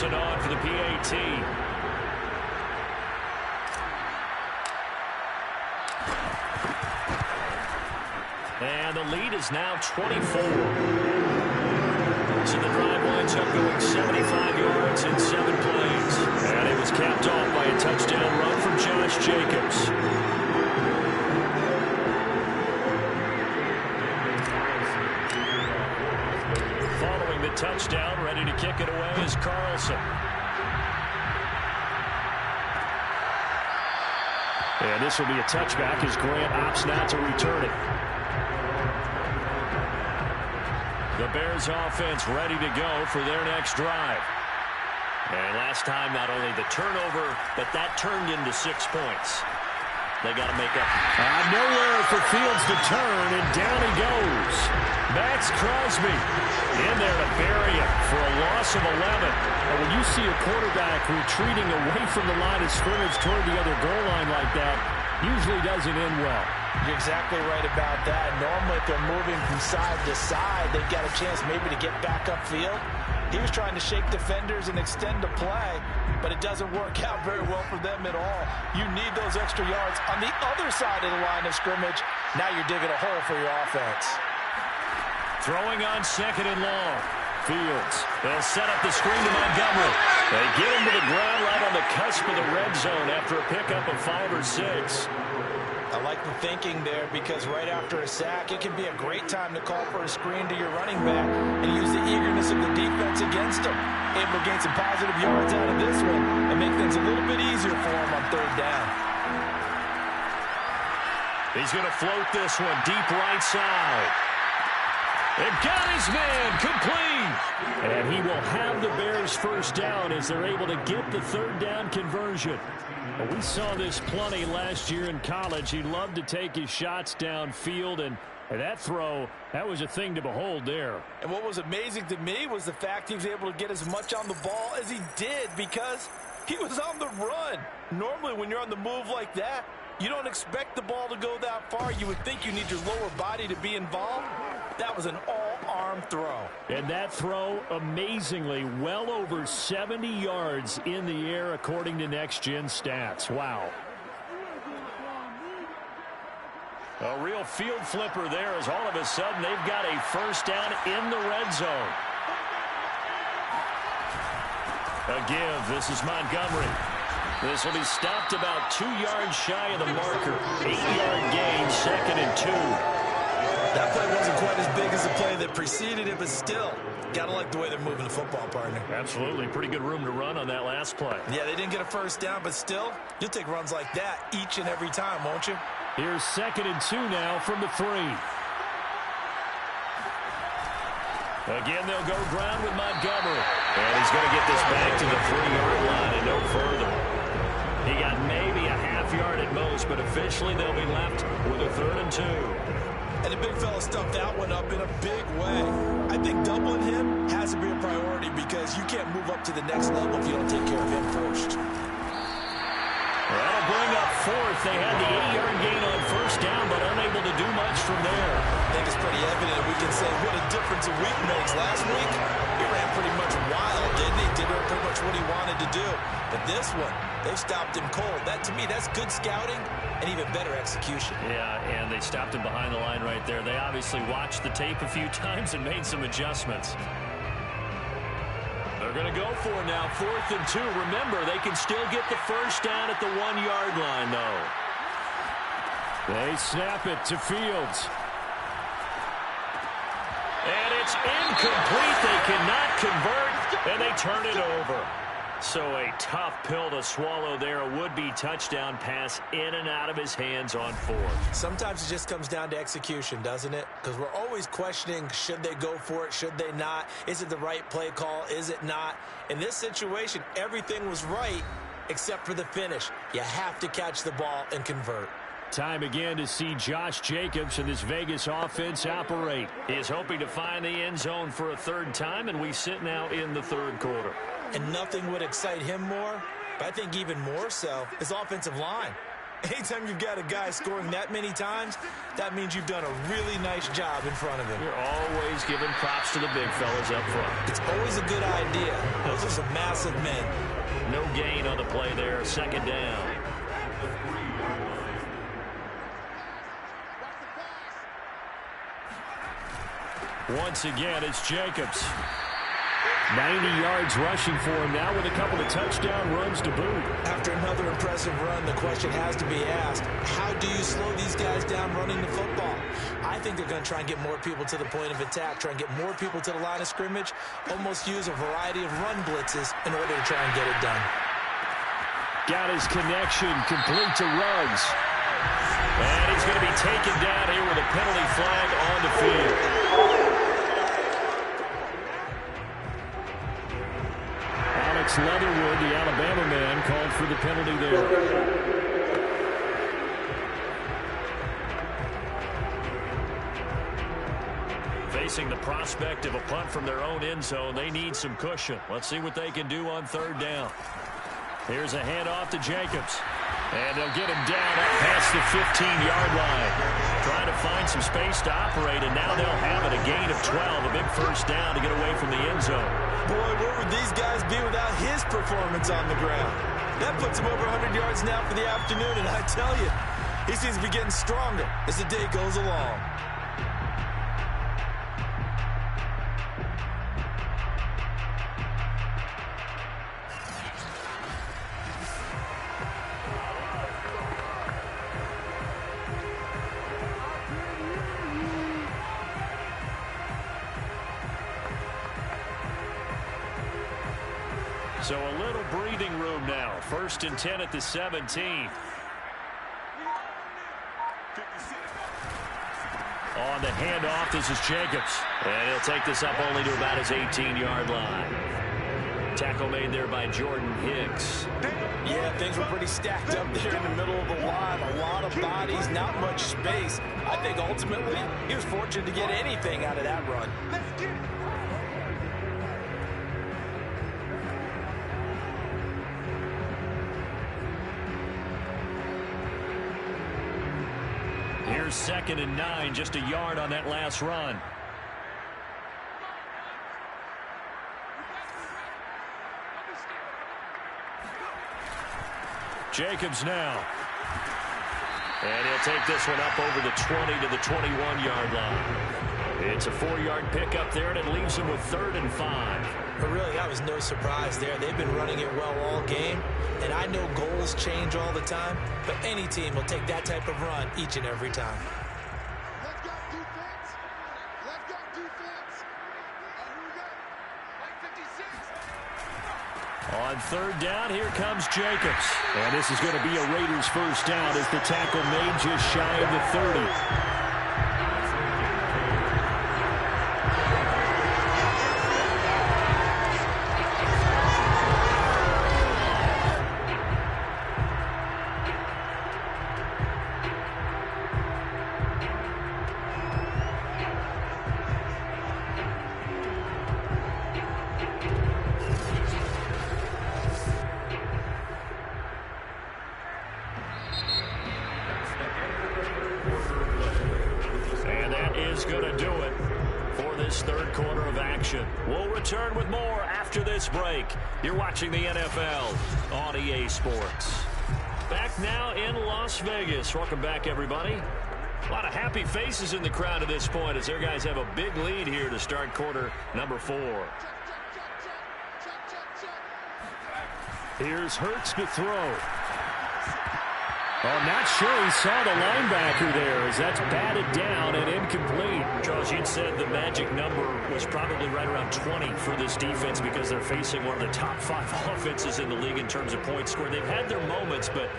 On for the PAT. is now 24. So the drive winds up going 75 yards in 7 plays. And it was capped off by a touchdown run from Josh Jacobs. Following the touchdown, ready to kick it away is Carlson. And this will be a touchback as Grant opts not to return it. The Bears offense ready to go for their next drive. And last time, not only the turnover, but that turned into 6 points. They got to make up. Nowhere for Fields to turn, and down he goes. Max Crosby in there to bury him for a loss of 11. And when you see a quarterback retreating away from the line of scrimmage toward the other goal line like that, usually doesn't end well. You're exactly right about that. Normally, if they're moving from side to side, they've got a chance maybe to get back upfield. He was trying to shake defenders and extend the play, but it doesn't work out very well for them at all. You need those extra yards on the other side of the line of scrimmage. Now you're digging a hole for your offense. Throwing on 2nd and long. Fields. They'll set up the screen to Montgomery. They get him to the ground right on the cusp of the red zone after a pickup of 5 or 6. I like the thinking there because right after a sack, it can be a great time to call for a screen to your running back and use the eagerness of the defense against him. Able to gain some positive yards out of this one and make things a little bit easier for him on 3rd down. He's going to float this one deep right side. And got his man complete. And he will have the Bears first down as they're able to get the 3rd down conversion. We saw this plenty last year in college. He loved to take his shots downfield, and that throw, that was a thing to behold there. And what was amazing to me was the fact he was able to get as much on the ball as he did because he was on the run. Normally when you're on the move like that, you don't expect the ball to go that far. You would think you need your lower body to be involved. That was an all-arm throw. And that throw, amazingly, well over 70 yards in the air, according to Next Gen Stats. Wow. A real field flipper there as all of a sudden they've got a first down in the red zone. A give. This is Montgomery. This will be stopped about 2 yards shy of the marker. 8-yard gain, 2nd and 2. That play wasn't quite as big as the play that preceded it, but still, got to like the way they're moving the football, partner. Absolutely. Pretty good room to run on that last play. Yeah, they didn't get a first down, but still, you'll take runs like that each and every time, won't you? Here's 2nd and 2 now from the 3. Again, they'll go ground with Montgomery. And he's going to get this back to the 3-yard line and no further. He got maybe a half yard at most, but officially they'll be left with a 3rd and 2. And the big fella stuffed that one up in a big way. I think doubling him has to be a priority because you can't move up to the next level if you don't take care of him first. That'll bring up 4th. They had the 8-yard gain on first down, but unable to do much from there. I think it's pretty evident we can say what a difference a week makes. Last week, he ran pretty much wild, didn't he? Did pretty much what he wanted to do. But this one, they stopped him cold. That, to me, that's good scouting and even better execution. Yeah, and they stopped him behind the line right there. They obviously watched the tape a few times and made some adjustments. They're going to go for it now, 4th and 2. Remember, they can still get the first down at the 1-yard line, though. They snap it to Fields. And it's incomplete. They cannot convert, and they turn it over. So a tough pill to swallow there. A would-be touchdown pass in and out of his hands on 4th. Sometimes it just comes down to execution, doesn't it? Because we're always questioning, should they go for it, should they not? Is it the right play call, is it not? In this situation, everything was right except for the finish. You have to catch the ball and convert. Time again to see Josh Jacobs and this Vegas offense operate. He is hoping to find the end zone for a 3rd time, and we sit now in the 3rd quarter. And nothing would excite him more, but I think even more so, his offensive line. Anytime you've got a guy scoring that many times, that means you've done a really nice job in front of him. You're always giving props to the big fellas up front. It's always a good idea. Those are some massive men. No gain on the play there, 2nd down. Once again, it's Jacobs. 90 yards rushing for him now with a couple of touchdown runs to boot. After another impressive run, the question has to be asked, how do you slow these guys down running the football? I think they're going to try and get more people to the point of attack, try and get more people to the line of scrimmage, almost use a variety of run blitzes in order to try and get it done. Got his connection complete to Ruggs. And he's going to be taken down here with a penalty flag on the field. Leatherwood, the Alabama man, called for the penalty there. Facing the prospect of a punt from their own end zone, they need some cushion. Let's see what they can do on third down. Here's a handoff to Jacobs. And they'll get him down up past the 15-yard line. Trying to find some space to operate, and now they'll have it. A gain of 12, a big first down to get away from the end zone. Boy, where would these guys be without his performance on the ground? That puts him over 100 yards now for the afternoon, and I tell you, he seems to be getting stronger as the day goes along. So a little breathing room now. 1st and 10 at the 17. On the handoff, this is Jacobs. And he'll take this up only to about his 18-yard line. Tackle made there by Jordan Hicks. Yeah, things were pretty stacked up there in the middle of the line. A lot of bodies, not much space. I think ultimately he was fortunate to get anything out of that run. Here's 2nd and 9, just a yard on that last run. Jacobs now. And he'll take this one up over the 20 to the 21-yard line. It's a 4-yard pickup there, and it leaves him with 3rd and 5. But really, that was no surprise there. They've been running it well all game. And I know goals change all the time, but any team will take that type of run each and every time. Let's go, defense. Let's go, defense. Here we go. 56. On 3rd down, here comes Jacobs. And this is going to be a Raiders first down as the tackle made just shy of the 30. We'll return with more after this break. You're watching the NFL on EA Sports. Back now in Las Vegas. Welcome back, everybody. A lot of happy faces in the crowd at this point as their guys have a big lead here to start quarter number 4. Here's Hurts to throw. I'm not sure he saw the linebacker there as that's batted down and incomplete. Charles, you'd said the magic number was probably right around 20 for this defense because they're facing one of the top 5 offenses in the league in terms of points scored. They've had their moments, but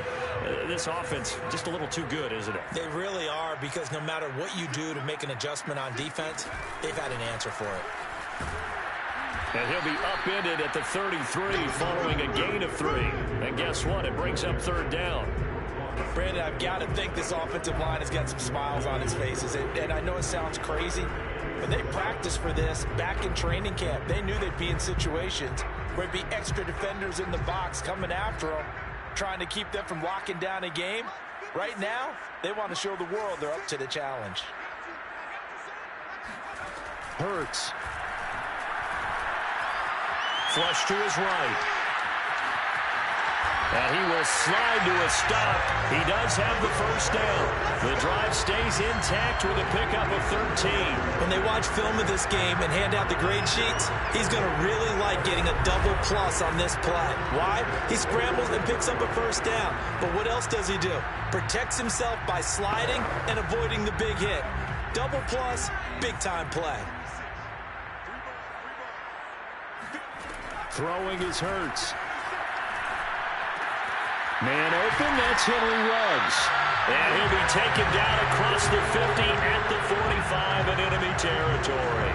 this offense just a little too good, isn't it? They really are, because no matter what you do to make an adjustment on defense, they've had an answer for it. And he'll be upended at the 33 following a gain of 3. And guess what? It brings up 3rd down. Brandon, I've got to think this offensive line has got some smiles on its faces. And I know it sounds crazy, but they practiced for this back in training camp. They knew they'd be in situations where there'd be extra defenders in the box coming after them, trying to keep them from locking down a game. Right now, they want to show the world they're up to the challenge. Hurts. Flush to his right. And he will slide to a stop. He does have the first down. The drive stays intact with a pickup of 13. When they watch film of this game and hand out the grade sheets, he's going to really like getting a double plus on this play. Why? He scrambles and picks up a first down. But what else does he do? Protects himself by sliding and avoiding the big hit. Double plus, big-time play. Throwing is Hurts. Man open, that's Henry Ruggs. And he'll be taken down across the 50 at the 45 in enemy territory.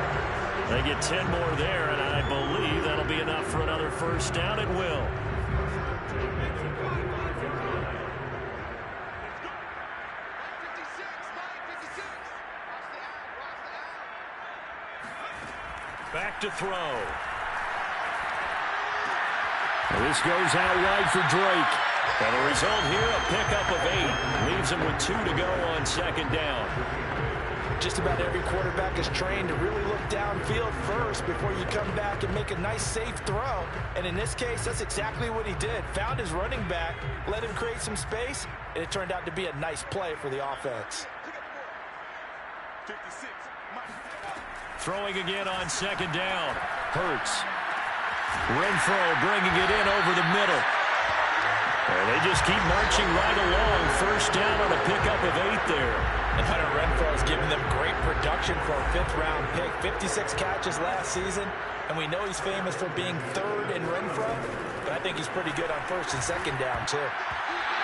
They get 10 more there, and I believe that'll be enough for another first down. It will. Back to throw. This goes out wide for Drake. And the result here, a pickup of 8. Leaves him with 2 to go on second down. Just about every quarterback is trained to really look downfield first before you come back and make a nice, safe throw. And in this case, that's exactly what he did. Found his running back, let him create some space, and it turned out to be a nice play for the offense. Throwing again on second down. Hurts. Renfro bringing it in over the middle. And they just keep marching right along. First down on a pickup of 8 there. And Hunter Renfro has given them great production for a 5th-round pick. 56 catches last season. And we know he's famous for being 3rd in Renfro. But I think he's pretty good on 1st and 2nd down, too.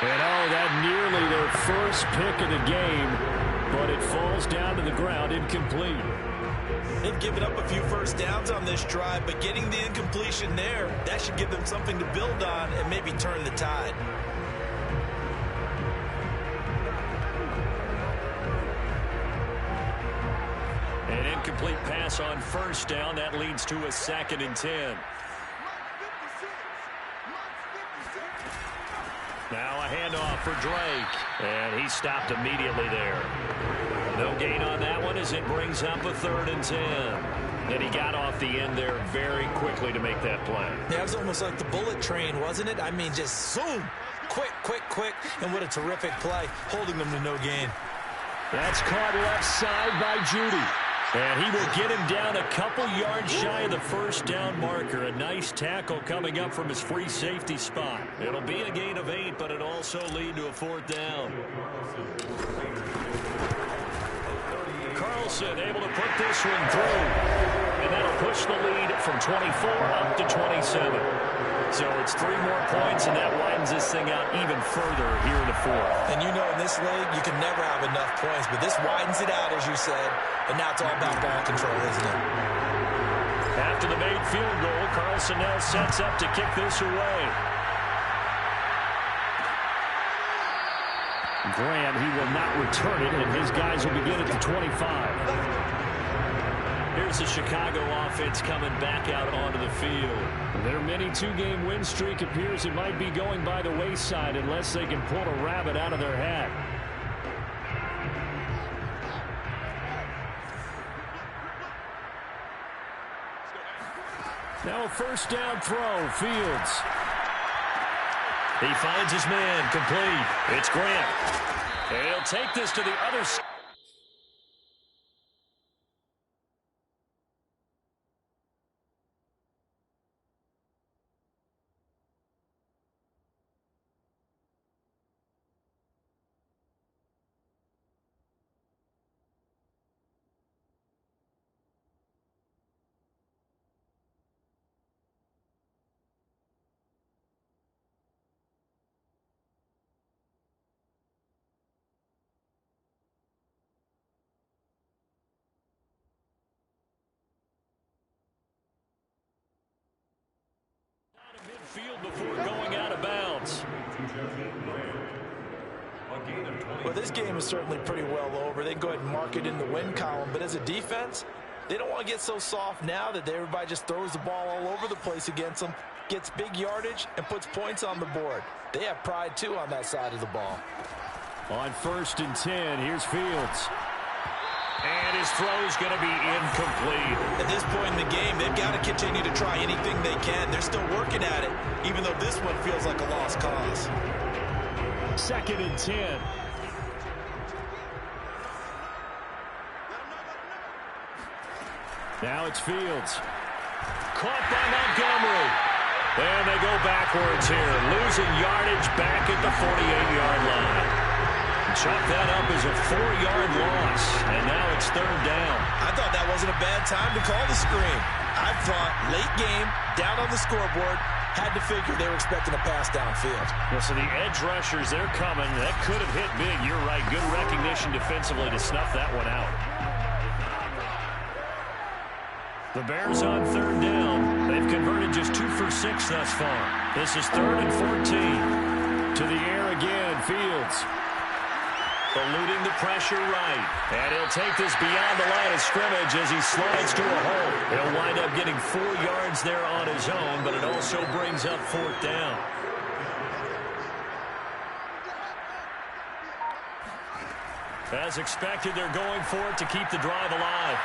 And that nearly their first pick of the game. But it falls down to the ground incomplete. They've given up a few first downs on this drive, but getting the incompletion there, that should give them something to build on and maybe turn the tide. An incomplete pass on first down. That leads to a 2nd and 10. Now a handoff for Drake. And he stopped immediately there. No gain on that one as it brings up a 3rd and 10. And he got off the end there very quickly to make that play. Yeah, it was almost like the bullet train, wasn't it? I mean, just zoom. Quick, quick, quick. And what a terrific play, holding them to no gain. That's caught left side by Judy. And he will get him down a couple yards shy of the first down marker. A nice tackle coming up from his free safety spot. It'll be a gain of 8, but it'll also lead to a 4th down. Carlson able to put this one through. And that'll push the lead from 24 up to 27. So it's 3 more points, and that widens this thing out even further here in the 4th. And you know in this league, you can never have enough points, but this widens it out, as you said. And now it's all about ball control, isn't it? After the made field goal, Carlson now sets up to kick this away. Grant, he will not return it, and his guys will begin at the 25. Here's the Chicago offense coming back out onto the field. Their mini 2-game win streak appears it might be going by the wayside unless they can pull a rabbit out of their hat. Now a first down throw, Fields. He finds his man, complete. It's Grant. And he'll take this to the other side. Midfield before going out of bounds. Well, this game is certainly pretty well over. They can go ahead and mark it in the win column, but as a defense, they don't want to get so soft now that everybody just throws the ball all over the place against them, gets big yardage, and puts points on the board. They have pride, too, on that side of the ball. On 1st and 10, here's Fields. And his throw's going to be incomplete. At this point in the game, they've got to continue to try anything they can. They're still working at it, even though this one feels like a lost cause. 2nd and 10. Now it's Fields. Caught by Montgomery. And they go backwards here, losing yardage back at the 48-yard line. Chalk that up as a 4-yard loss, and now it's 3rd down. I thought that wasn't a bad time to call the screen. I thought late game, down on the scoreboard, had to figure they were expecting a pass downfield. Well, so the edge rushers, they're coming. That could have hit big. You're right. Good recognition defensively to snuff that one out. The Bears on 3rd down. They've converted just 2 for 6 thus far. This is 3rd and 14. To the air again, Fields. Eluding the pressure right. And he'll take this beyond the line of scrimmage as he slides to a hole. He'll wind up getting 4 yards there on his own, but it also brings up 4th down. As expected, they're going for it to keep the drive alive.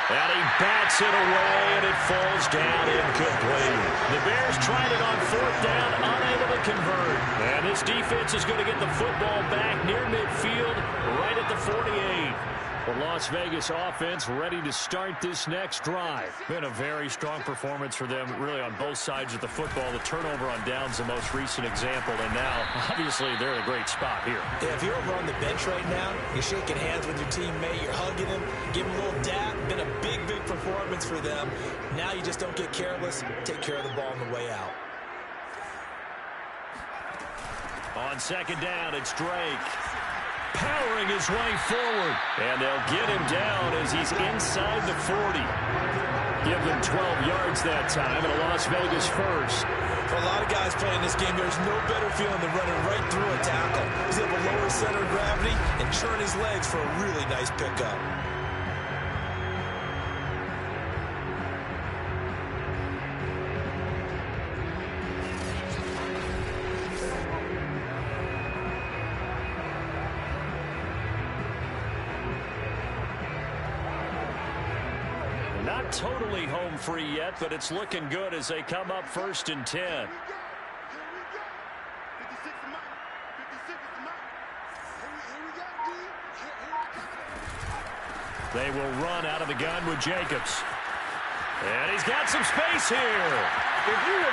And he bats it away, and it falls down incomplete. The Bears tried it on 4th down, unable to convert. And this defense is going to get the football back near midfield, right at the 48. The Las Vegas offense ready to start this next drive. Been a very strong performance for them, really on both sides of the football. The turnover on downs, the most recent example, and now, obviously, they're in a great spot here. Yeah, if you're over on the bench right now, you're shaking hands with your teammate, you're hugging him, giving him a little dap. Been a big, big performance for them. Now you just don't get careless. Take care of the ball on the way out. On 2nd down, it's Drake. Powering his way forward. And they'll get him down as he's inside the 40. Give them 12 yards that time, and a Las Vegas first. For a lot of guys playing this game, there's no better feeling than running right through a tackle. He's able to lower center of gravity and churn his legs for a really nice pickup. Not totally home free yet, but it's looking good as they come up 1st and 10. They will run out of the gun with Jacobs. And he's got some space here.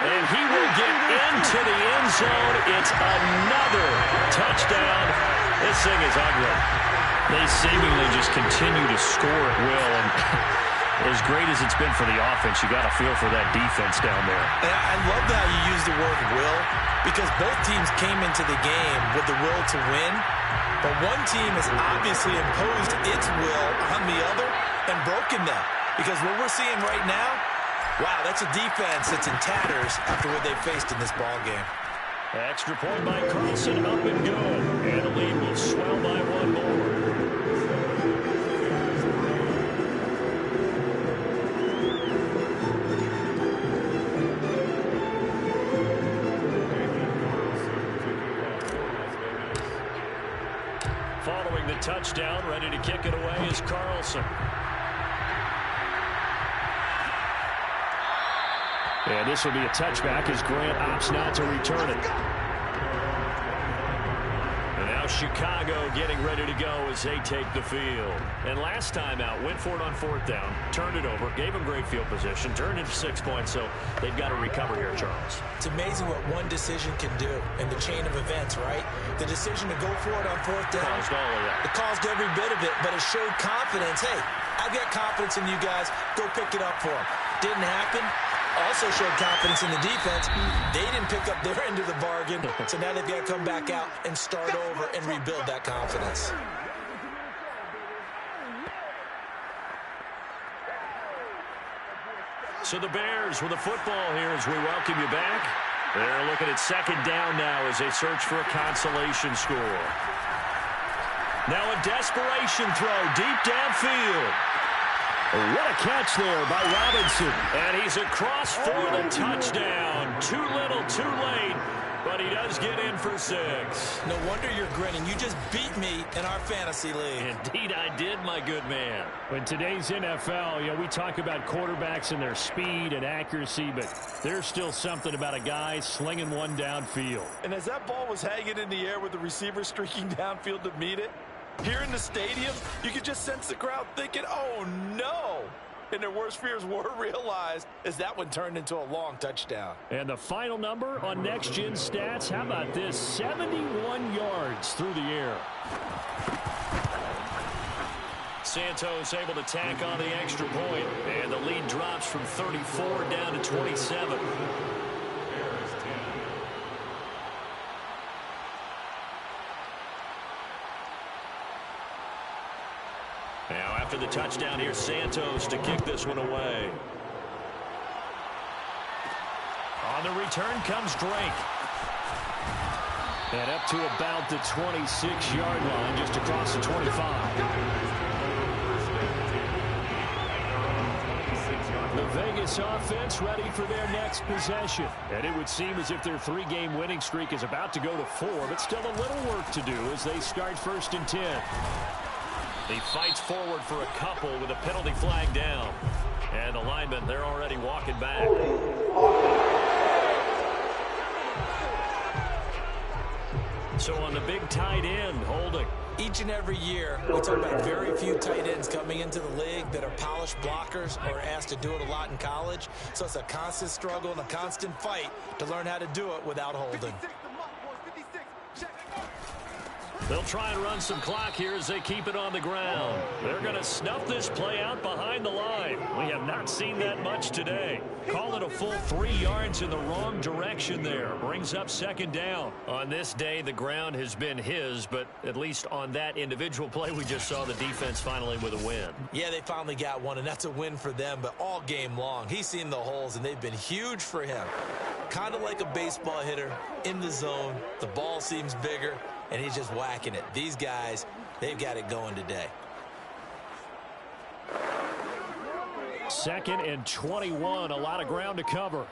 And he will get into the end zone. It's another touchdown. This thing is ugly. They seemingly just continue to score at will. And as great as it's been for the offense, you got to feel for that defense down there. And I love how you use the word will, because both teams came into the game with the will to win. But one team has obviously imposed its will on the other and broken them. Because what we're seeing right now, wow, that's a defense that's in tatters after what they faced in this ball game. Extra point by Carlson, up and good. And the lead will swell by 1 more. Following the touchdown, ready to kick it away is Carlson. And this will be a touchback as Grant opts not to return it. And now Chicago getting ready to go as they take the field. And last time out, went for it on 4th down, turned it over, gave them great field position, turned it to 6 points, so they've got to recover here, Charles. It's amazing what one decision can do in the chain of events, right? The decision to go for it on 4th down. Caused all of that. It caused every bit of it, but it showed confidence. Hey, I've got confidence in you guys. Go pick it up for them. Didn't happen. Also showed confidence in the defense. They didn't pick up their end of the bargain, so now they've got to come back out and start over and rebuild that confidence. So the Bears with the football here as we welcome you back. They're looking at 2nd down now as they search for a consolation score. Now a desperation throw deep downfield. What a catch there by Robinson. And he's across for the touchdown. Too little, too late. but he does get in for 6. No wonder you're grinning. You just beat me in our fantasy league. Indeed I did, my good man. In today's NFL, we talk about quarterbacks and their speed and accuracy, but there's still something about a guy slinging one downfield. And as that ball was hanging in the air with the receiver streaking downfield to meet it, here in the stadium, you could just sense the crowd thinking, oh, no. And their worst fears were realized as that one turned into a long touchdown. And the final number on Next Gen Stats, how about this? 71 yards through the air. Santos able to tack on the extra point, and the lead drops from 34 down to 27. Now after the touchdown, here's Santos to kick this one away. On the return comes Drake. And up to about the 26-yard line, just across the 25. The Vegas offense ready for their next possession. And it would seem as if their 3-game winning streak is about to go to 4, but still a little work to do as they start 1st and 10. He fights forward for a couple with a penalty flag down. And the linemen, they're already walking back. So on the big tight end, holding. Each and every year, we talk about very few tight ends coming into the league that are polished blockers or asked to do it a lot in college. So it's a constant struggle and a constant fight to learn how to do it without holding. They'll try and run some clock here as they keep it on the ground. They're going to snuff this play out behind the line. We have not seen that much today. Call it a full 3 yards in the wrong direction there. Brings up 2nd down. On this day, the ground has been his, but at least on that individual play, we just saw the defense finally with a win. Yeah, they finally got one, and that's a win for them, but all game long, he's seen the holes, and they've been huge for him. Kind of like a baseball hitter in the zone. The ball seems bigger, and he's just whacking it. These guys, they've got it going today. 2nd and 21, a lot of ground to cover.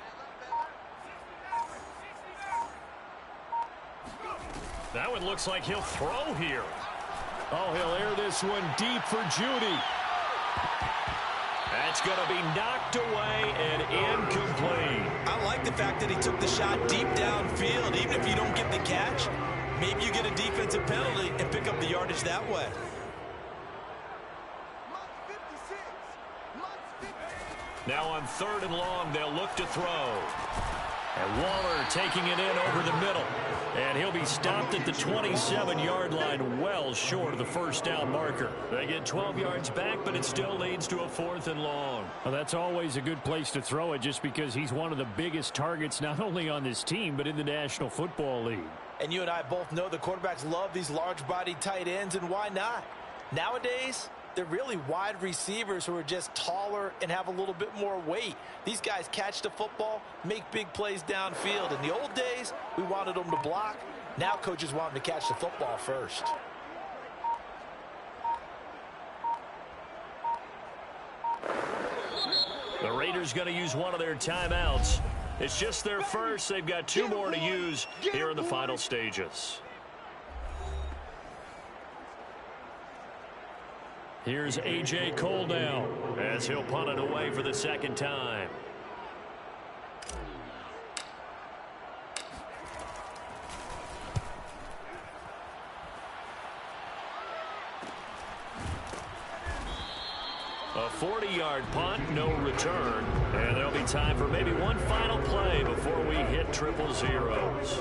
That one looks like he'll throw here. Oh, he'll air this one deep for Judy. That's going to be knocked away and incomplete. I like the fact that he took the shot deep downfield. Even if you don't get the catch, maybe you get a defensive penalty and pick up the yardage that way. Now on 3rd and long, they'll look to throw. And Waller taking it in over the middle. And he'll be stopped at the 27-yard line, well short of the 1st down marker. They get 12 yards back, but it still leads to a 4th and long. Well, that's always a good place to throw it just because he's one of the biggest targets not only on this team, but in the National Football League. And you and I both know the quarterbacks love these large-bodied tight ends, and why not? Nowadays, they're really wide receivers who are just taller and have a little bit more weight. These guys catch the football, make big plays downfield. In the old days, we wanted them to block. Now coaches want them to catch the football first. The Raiders going to use one of their timeouts. It's just their first. They've got 2 more to use here in the final stages. Here's A.J. Cole now as he'll punt it away for the 2nd time. A 40-yard punt, no return. And there'll be time for maybe one final play before we hit triple zeros.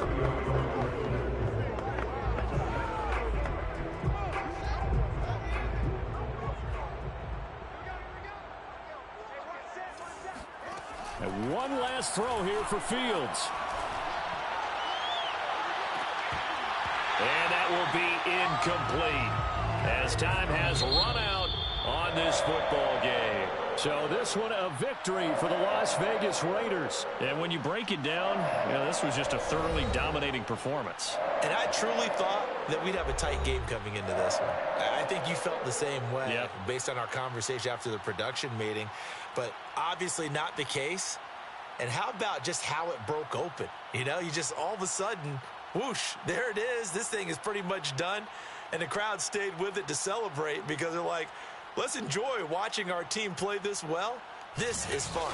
And one last throw here for Fields. And that will be incomplete as time has run out on this football game. So this one a victory for the Las Vegas Raiders. And when you break it down, this was just a thoroughly dominating performance. And I truly thought that we'd have a tight game coming into this one. I think you felt the same way based on our conversation after the production meeting. But obviously not the case. And how about just how it broke open? You know, you just all of a sudden, whoosh, there it is. This thing is pretty much done. And the crowd stayed with it to celebrate because they're like, let's enjoy watching our team play this well. This is fun.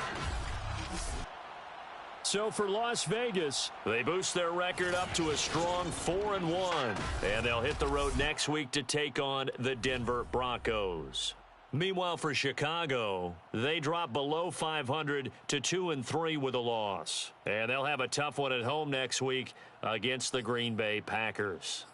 So for Las Vegas, they boost their record up to a strong 4-1. And they'll hit the road next week to take on the Denver Broncos. Meanwhile, for Chicago, they drop below 500 to 2-3 with a loss. And they'll have a tough one at home next week against the Green Bay Packers.